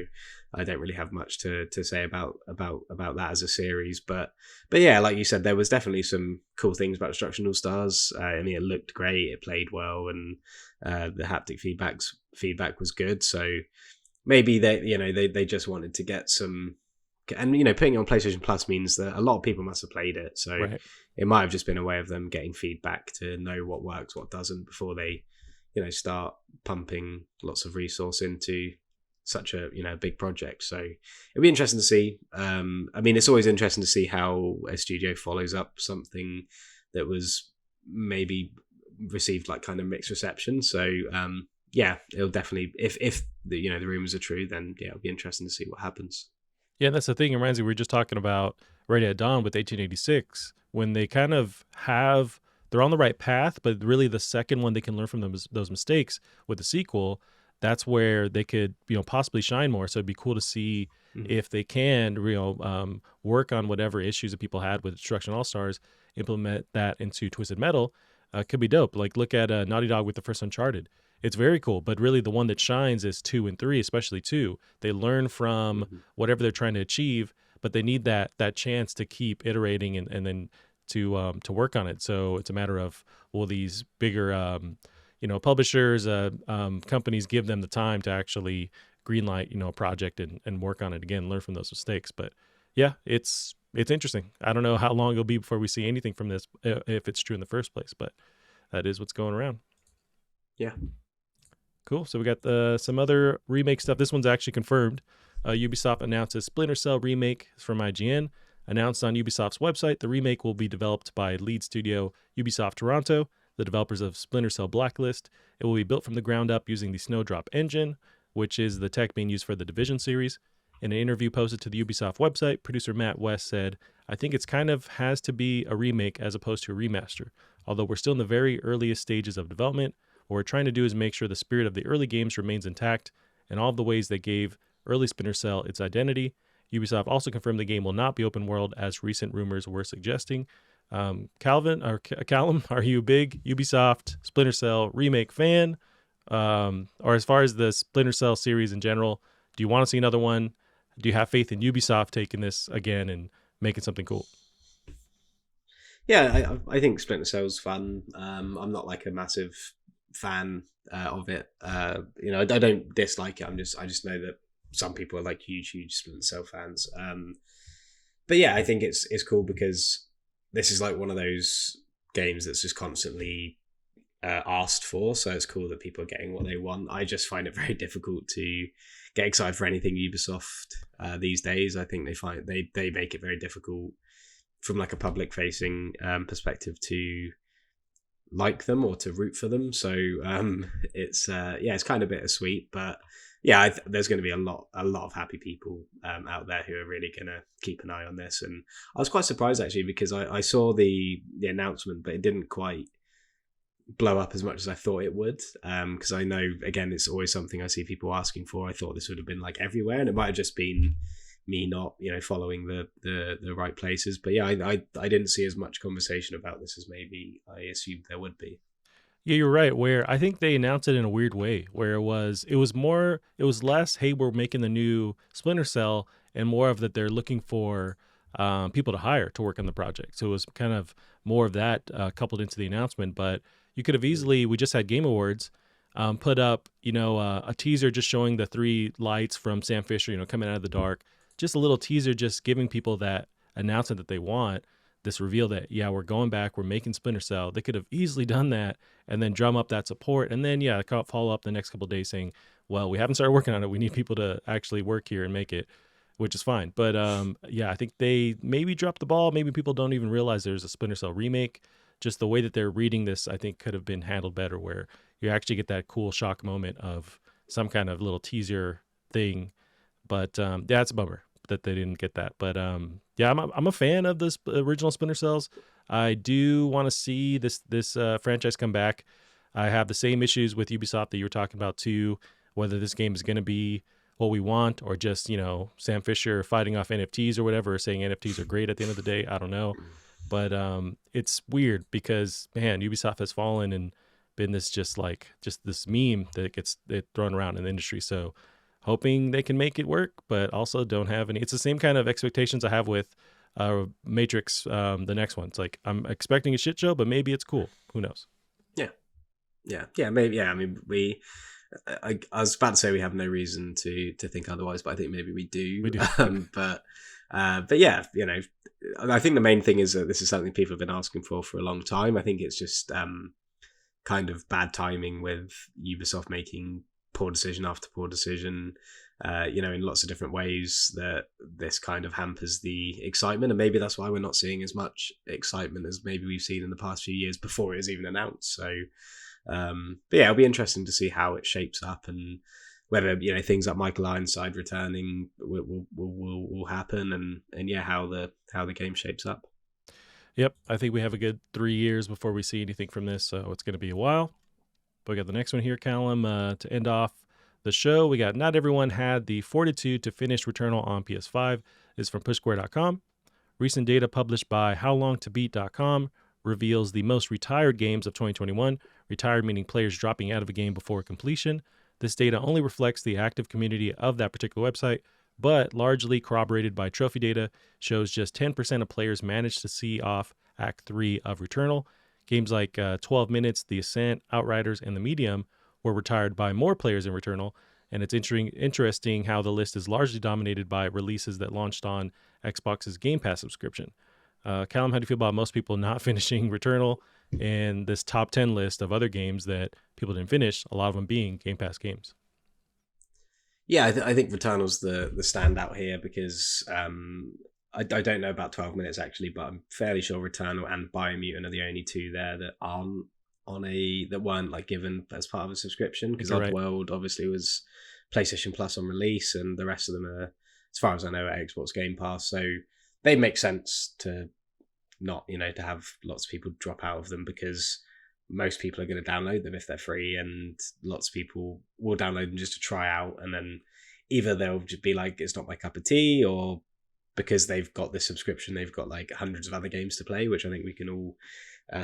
I don't really have much to say about that as a series. But yeah, like you said, there was definitely some cool things about Destruction All Stars. I mean, it looked great, it played well, and the haptic feedback was good. So maybe they just wanted to get some. And you know, putting it on PlayStation Plus means that a lot of people must have played it, so Right. it might have just been a way of them getting feedback to know what works, what doesn't, before they, you know, start pumping lots of resource into such a, you know, big project. So it'll be interesting to see. I mean, it's always interesting to see how a studio follows up something that was maybe received like kind of mixed reception. So yeah, it'll definitely, if the, you know, the rumors are true, then yeah, it'll be interesting to see what happens. Yeah, that's the thing. It reminds me, we were just talking about Ready at Dawn with 1886, when they kind of have, they're on the right path, but really the second one they can learn from those mistakes with the sequel, that's where they could, you know, possibly shine more. So it'd be cool to see Mhm. if they can, you know, work on whatever issues that people had with Destruction All Stars, implement that into Twisted Metal. Could be dope. Like look at Naughty Dog with the first Uncharted. It's very cool, but really the one that shines is 2 and 3, especially 2. They learn from Mhm. whatever they're trying to achieve, but they need that chance to keep iterating and then to work on it. So it's a matter of, will these bigger you know, publishers, companies give them the time to actually greenlight, you know, a project and work on it again, learn from those mistakes. But yeah, it's interesting. I don't know how long it'll be before we see anything from this, if it's true in the first place, but that is what's going around. Yeah. Cool. So we got some other remake stuff. This one's actually confirmed. Ubisoft announces Splinter Cell remake from IGN. Announced on Ubisoft's website, the remake will be developed by lead studio Ubisoft Toronto, the developers of Splinter Cell Blacklist. It will be built from the ground up using the Snowdrop engine, which is the tech being used for the Division series. In an interview posted to the Ubisoft website, producer Matt West said, "I think it's kind of has to be a remake as opposed to a remaster. Although we're still in the very earliest stages of development, what we're trying to do is make sure the spirit of the early games remains intact and all of the ways that gave early Splinter Cell its identity." Ubisoft also confirmed the game will not be open world, as recent rumors were suggesting. Callum, are you a big Ubisoft Splinter Cell remake fan? Or as far as the Splinter Cell series in general, do you want to see another one? Do you have faith in Ubisoft taking this again and making something cool? Yeah, I think Splinter Cell's fun. I'm not like a massive fan of it. You know, I don't dislike it. I just know that some people are like huge Splinter Cell fans. But yeah, I think it's cool because this is like one of those games that's just constantly asked for. So it's cool that people are getting what they want. I just find it very difficult to get excited for anything Ubisoft these days. I think they make it very difficult from like a public facing perspective to like them or to root for them. So it's kind of bittersweet, but yeah, there's going to be a lot of happy people out there who are really going to keep an eye on this. And I was quite surprised actually because I saw the announcement, but it didn't quite blow up as much as I thought it would. Because I know again, it's always something I see people asking for. I thought this would have been like everywhere, and it might have just been me not following the right places. But yeah, I didn't see as much conversation about this as maybe I assumed there would be. Yeah, you're right. Where I think they announced it in a weird way, where it was less, hey, we're making the new Splinter Cell, and more of that they're looking for people to hire to work on the project. So it was kind of more of that coupled into the announcement. But you could have easily, we just had Game Awards, put up, a teaser just showing the three lights from Sam Fisher, coming out of the dark, just a little teaser, just giving people that announcement that they want. This reveal that, yeah, we're going back, we're making Splinter Cell. They could have easily done that and then drum up that support. And then, yeah, follow up the next couple of days saying, well, we haven't started working on it. We need people to actually work here and make it, which is fine. But yeah, I think they maybe dropped the ball. Maybe people don't even realize there's a Splinter Cell remake. Just the way that they're reading this, I think could have been handled better, where you actually get that cool shock moment of some kind of little teaser thing. But yeah, it's a bummer that they didn't get that. But yeah, I'm a fan of this original Splinter Cells. I do want to see this franchise come back. I have the same issues with Ubisoft that you were talking about too. Whether this game is going to be what we want or just Sam Fisher fighting off NFTs or whatever, saying NFTs are great at the end of the day. I don't know, but it's weird because man, Ubisoft has fallen and been this just this meme that gets thrown around in the industry. So hoping they can make it work, but also don't have any. It's the same kind of expectations I have with Matrix, the next one. It's like I'm expecting a shit show, but maybe it's cool. Who knows? Yeah, maybe. Yeah, I mean, I was about to say we have no reason to think otherwise, but I think maybe we do. We do. But yeah, I think the main thing is that this is something people have been asking for a long time. I think it's just kind of bad timing with Ubisoft making poor decision after poor decision, in lots of different ways, that this kind of hampers the excitement. And maybe that's why we're not seeing as much excitement as maybe we've seen in the past few years before it was even announced. So, but yeah, it'll be interesting to see how it shapes up and whether, things like Michael Ironside returning will happen and yeah, how the game shapes up. Yep. I think we have a good 3 years before we see anything from this. So it's going to be a while. But we got the next one here, Callum, to end off the show. We got not everyone had the fortitude to finish Returnal on PS5. This is from pushsquare.com. Recent data published by howlongtobeat.com reveals the most retired games of 2021. Retired meaning players dropping out of a game before completion. This data only reflects the active community of that particular website, but largely corroborated by trophy data, shows just 10% of players managed to see off Act 3 of Returnal. Games like 12 Minutes, The Ascent, Outriders, and The Medium were retired by more players in Returnal, and it's interesting how the list is largely dominated by releases that launched on Xbox's Game Pass subscription. Callum, how do you feel about most people not finishing Returnal and this top 10 list of other games that people didn't finish, a lot of them being Game Pass games? Yeah, I think Returnal's the standout here because I don't know about 12 Minutes actually, but I'm fairly sure Returnal and Biomutant are the only two there that aren't that weren't like given as part of a subscription, because Oddworld obviously was PlayStation Plus on release, and the rest of them are, as far as I know, at Xbox Game Pass. So they make sense to not, to have lots of people drop out of them, because most people are going to download them if they're free, and lots of people will download them just to try out, and then either they'll just be like, it's not my cup of tea, or because they've got this subscription, they've got like hundreds of other games to play, which I think we can all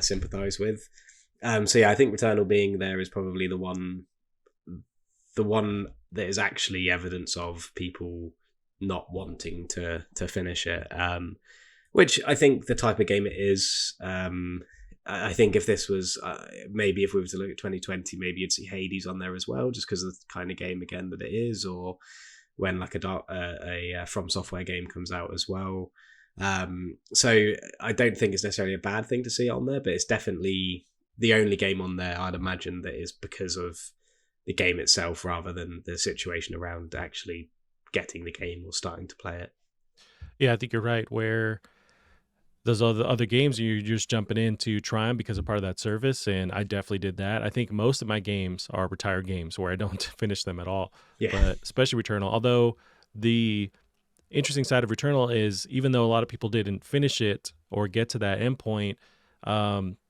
sympathize with. So yeah, I think Returnal being there is probably the one that is actually evidence of people not wanting to finish it, which I think the type of game it is. I think if this was maybe if we were to look at 2020, maybe you'd see Hades on there as well, just because of the kind of game again that it is, or when like a From Software game comes out as well. So I don't think it's necessarily a bad thing to see it on there, but it's definitely the only game on there, I'd imagine, that is because of the game itself rather than the situation around actually getting the game or starting to play it. Yeah, I think you're right. Where those other games, you're just jumping in to try them because of part of that service, and I definitely did that. I think most of my games are retired games where I don't finish them at all, Yeah, but especially Returnal. Although the interesting side of Returnal is even though a lot of people didn't finish it or get to that endpoint,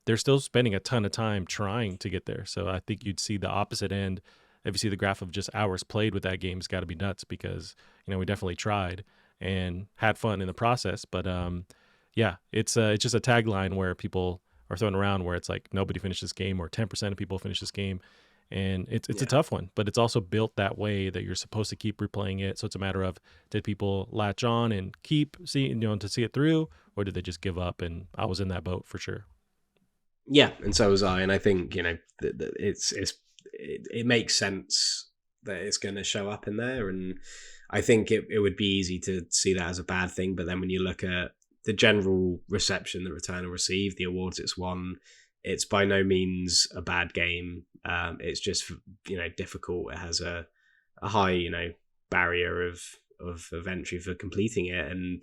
they're still spending a ton of time trying to get there. So I think you'd see the opposite end. If you see the graph of just hours played with that game, it's got to be nuts because we definitely tried and had fun in the process. But yeah, it's just a tagline where people are throwing around where it's like nobody finished this game or 10% of people finish this game, and it's a yeah. tough one, but it's also built that way that you're supposed to keep replaying it. So it's a matter of, did people latch on and keep seeing, to see it through, or did they just give up? And I was in that boat for sure. Yeah, and so was I. And I think it makes sense that it's going to show up in there, and I think it would be easy to see that as a bad thing. But then when you look at the general reception that Returnal received, the awards it's won, it's by no means a bad game. It's just difficult. It has a high barrier of entry for completing it, and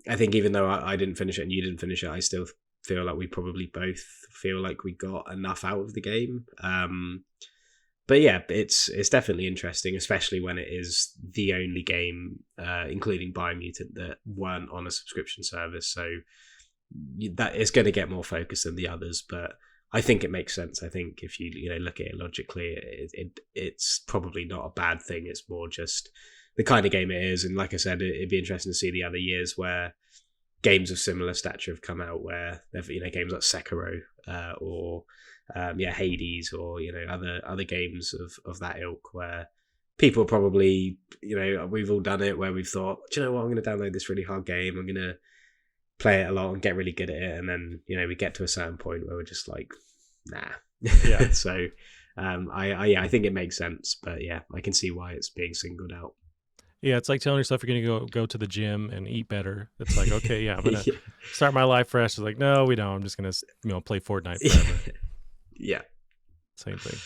I think even though I didn't finish it and you didn't finish it, I still feel like we probably both feel like we got enough out of the game. But yeah, it's definitely interesting, especially when it is the only game, including Biomutant, that weren't on a subscription service. So that is going to get more focus than the others. But I think it makes sense. I think if you look at it logically, it's probably not a bad thing. It's more just the kind of game it is. And like I said, it'd be interesting to see the other years where games of similar stature have come out, where games like Sekiro or Hades, or other games of that ilk, where people probably we've all done it, where we've thought, do you know what, I'm going to download this really hard game, I'm going to play it a lot and get really good at it, and then we get to a certain point where we're just like, nah. Yeah. So I think it makes sense, but yeah, I can see why it's being singled out. Yeah, it's like telling yourself you're going to go to the gym and eat better. It's like, okay, yeah, I'm going to start my life fresh. It's like, no, we don't. I'm just going to play Fortnite forever. Yeah. Same thing.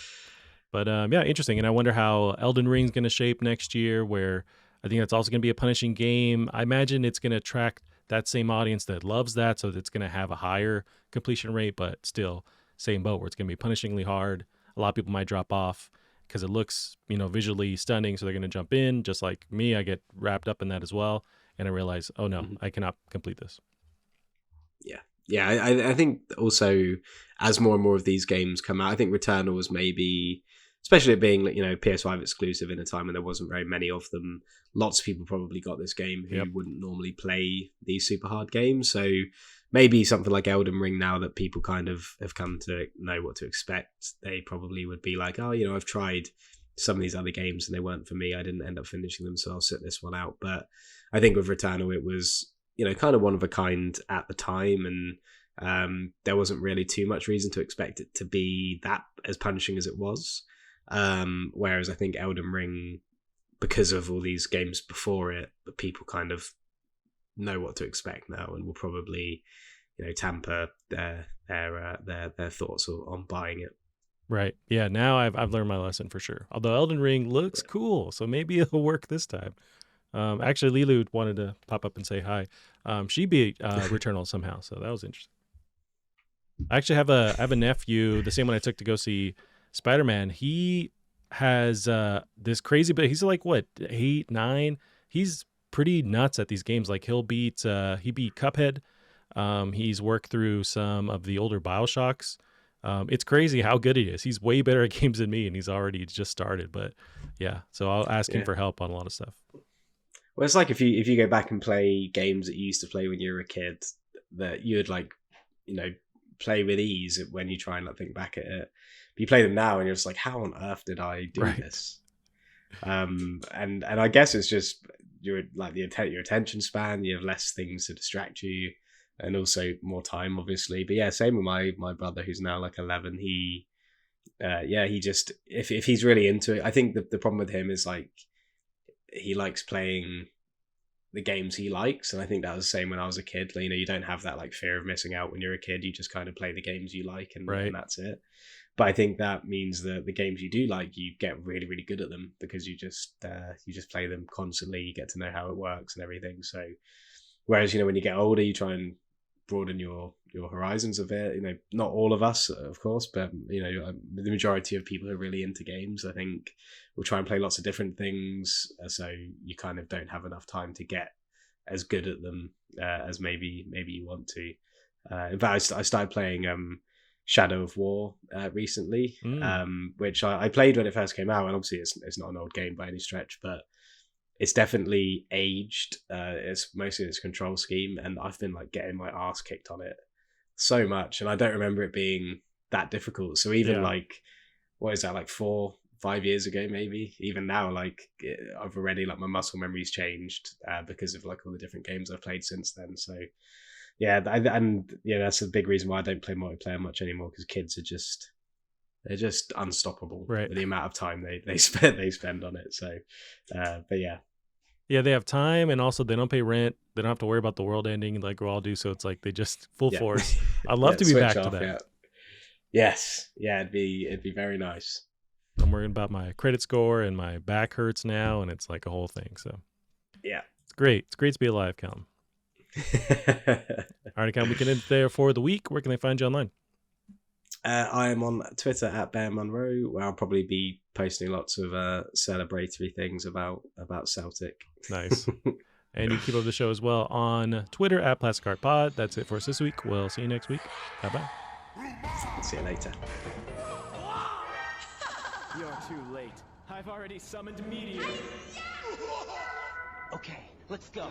But yeah, interesting. And I wonder how Elden Ring's going to shape next year, where I think that's also going to be a punishing game. I imagine it's going to attract that same audience that loves that, so it's going to have a higher completion rate, but still same boat where it's going to be punishingly hard. A lot of people might drop off because it looks, visually stunning, so they're going to jump in. Just like me, I get wrapped up in that as well, and I realize, oh no, I cannot complete this. Yeah, I think also as more and more of these games come out, I think Returnal was maybe, especially it being PS5 exclusive in a time when there wasn't very many of them. Lots of people probably got this game who wouldn't normally play these super hard games. So maybe something like Elden Ring, now that people kind of have come to know what to expect, they probably would be like, oh, I've tried some of these other games and they weren't for me. I didn't end up finishing them, so I'll sit this one out. But I think with Returnal, it was kind of one of a kind at the time, and there wasn't really too much reason to expect it to be that as punishing as it was. Whereas I think Elden Ring, because of all these games before it, people kind of know what to expect now, and will probably tamper their thoughts on buying it. Right. Yeah. Now I've learned my lesson for sure. Although Elden Ring looks cool, so maybe it'll work this time. Actually, Lilu wanted to pop up and say hi. She beat Returnal somehow, so that was interesting. I actually have a nephew, the same one I took to go see Spider-Man. He has this crazy, but he's like what, 8, 9? He's pretty nuts at these games. Like he beat Cuphead. He's worked through some of the older BioShocks. It's crazy how good he is. He's way better at games than me, and he's already just started. But yeah, so I'll ask him for help on a lot of stuff. Well, it's like if you go back and play games that you used to play when you were a kid, that you would play with ease when you try and think back at it. But you play them now and you're just like, how on earth did I do this? And I guess it's just your attention span. You have less things to distract you, and also more time, obviously. But yeah, same with my brother, who's now 11. He just if he's really into it, I think the problem with him is he likes playing the games he likes. And I think that was the same when I was a kid. You know, you don't have that like fear of missing out when you're a kid. You just kind of play the games you like, and Right. that's it. But I think that means that the games you do like, you get really, really good at them because you just play them constantly. You get to know how it works and everything. So, whereas, you know, when you get older, you try and broaden your horizons a bit. You know, not all of us, of course, but you know, the majority of people who are really into games, I think, will try and play lots of different things. So you kind of don't have enough time to get as good at them as maybe you want to. In fact, I started playing Shadow of War recently, which I played when it first came out, and obviously it's not an old game by any stretch, but it's definitely aged. It's mostly its control scheme, and I've been like getting my ass kicked on it so much, and I don't remember it being that difficult. So even like, what is that, like 4-5 years ago, maybe even now, like I've already, like, my muscle memory's changed because of like all the different games I've played since then. So yeah, and yeah, that's a big reason why I don't play multiplayer much anymore, because kids are they're just unstoppable Right. with the amount of time they spend on it. So, but yeah. Yeah, they have time, and also they don't pay rent. They don't have to worry about the world ending like we all do. So it's like they just full force. I'd love to be back to that. Yeah. Yes, yeah, it'd be very nice. I'm worrying about my credit score, and my back hurts now, and it's like a whole thing. So yeah, it's great. It's great to be alive, Callum. All right, Callum, we can end there for the week. Where can they find you online? I am on Twitter at Bear Monroe, where I'll probably be posting lots of celebratory things about Celtic. Nice. And you keep up the show as well on Twitter at Plastic Art Pod. That's it for us this week. We'll see you next week. Bye-bye. See you later. You're too late. I've already summoned Meteor. Okay, let's go.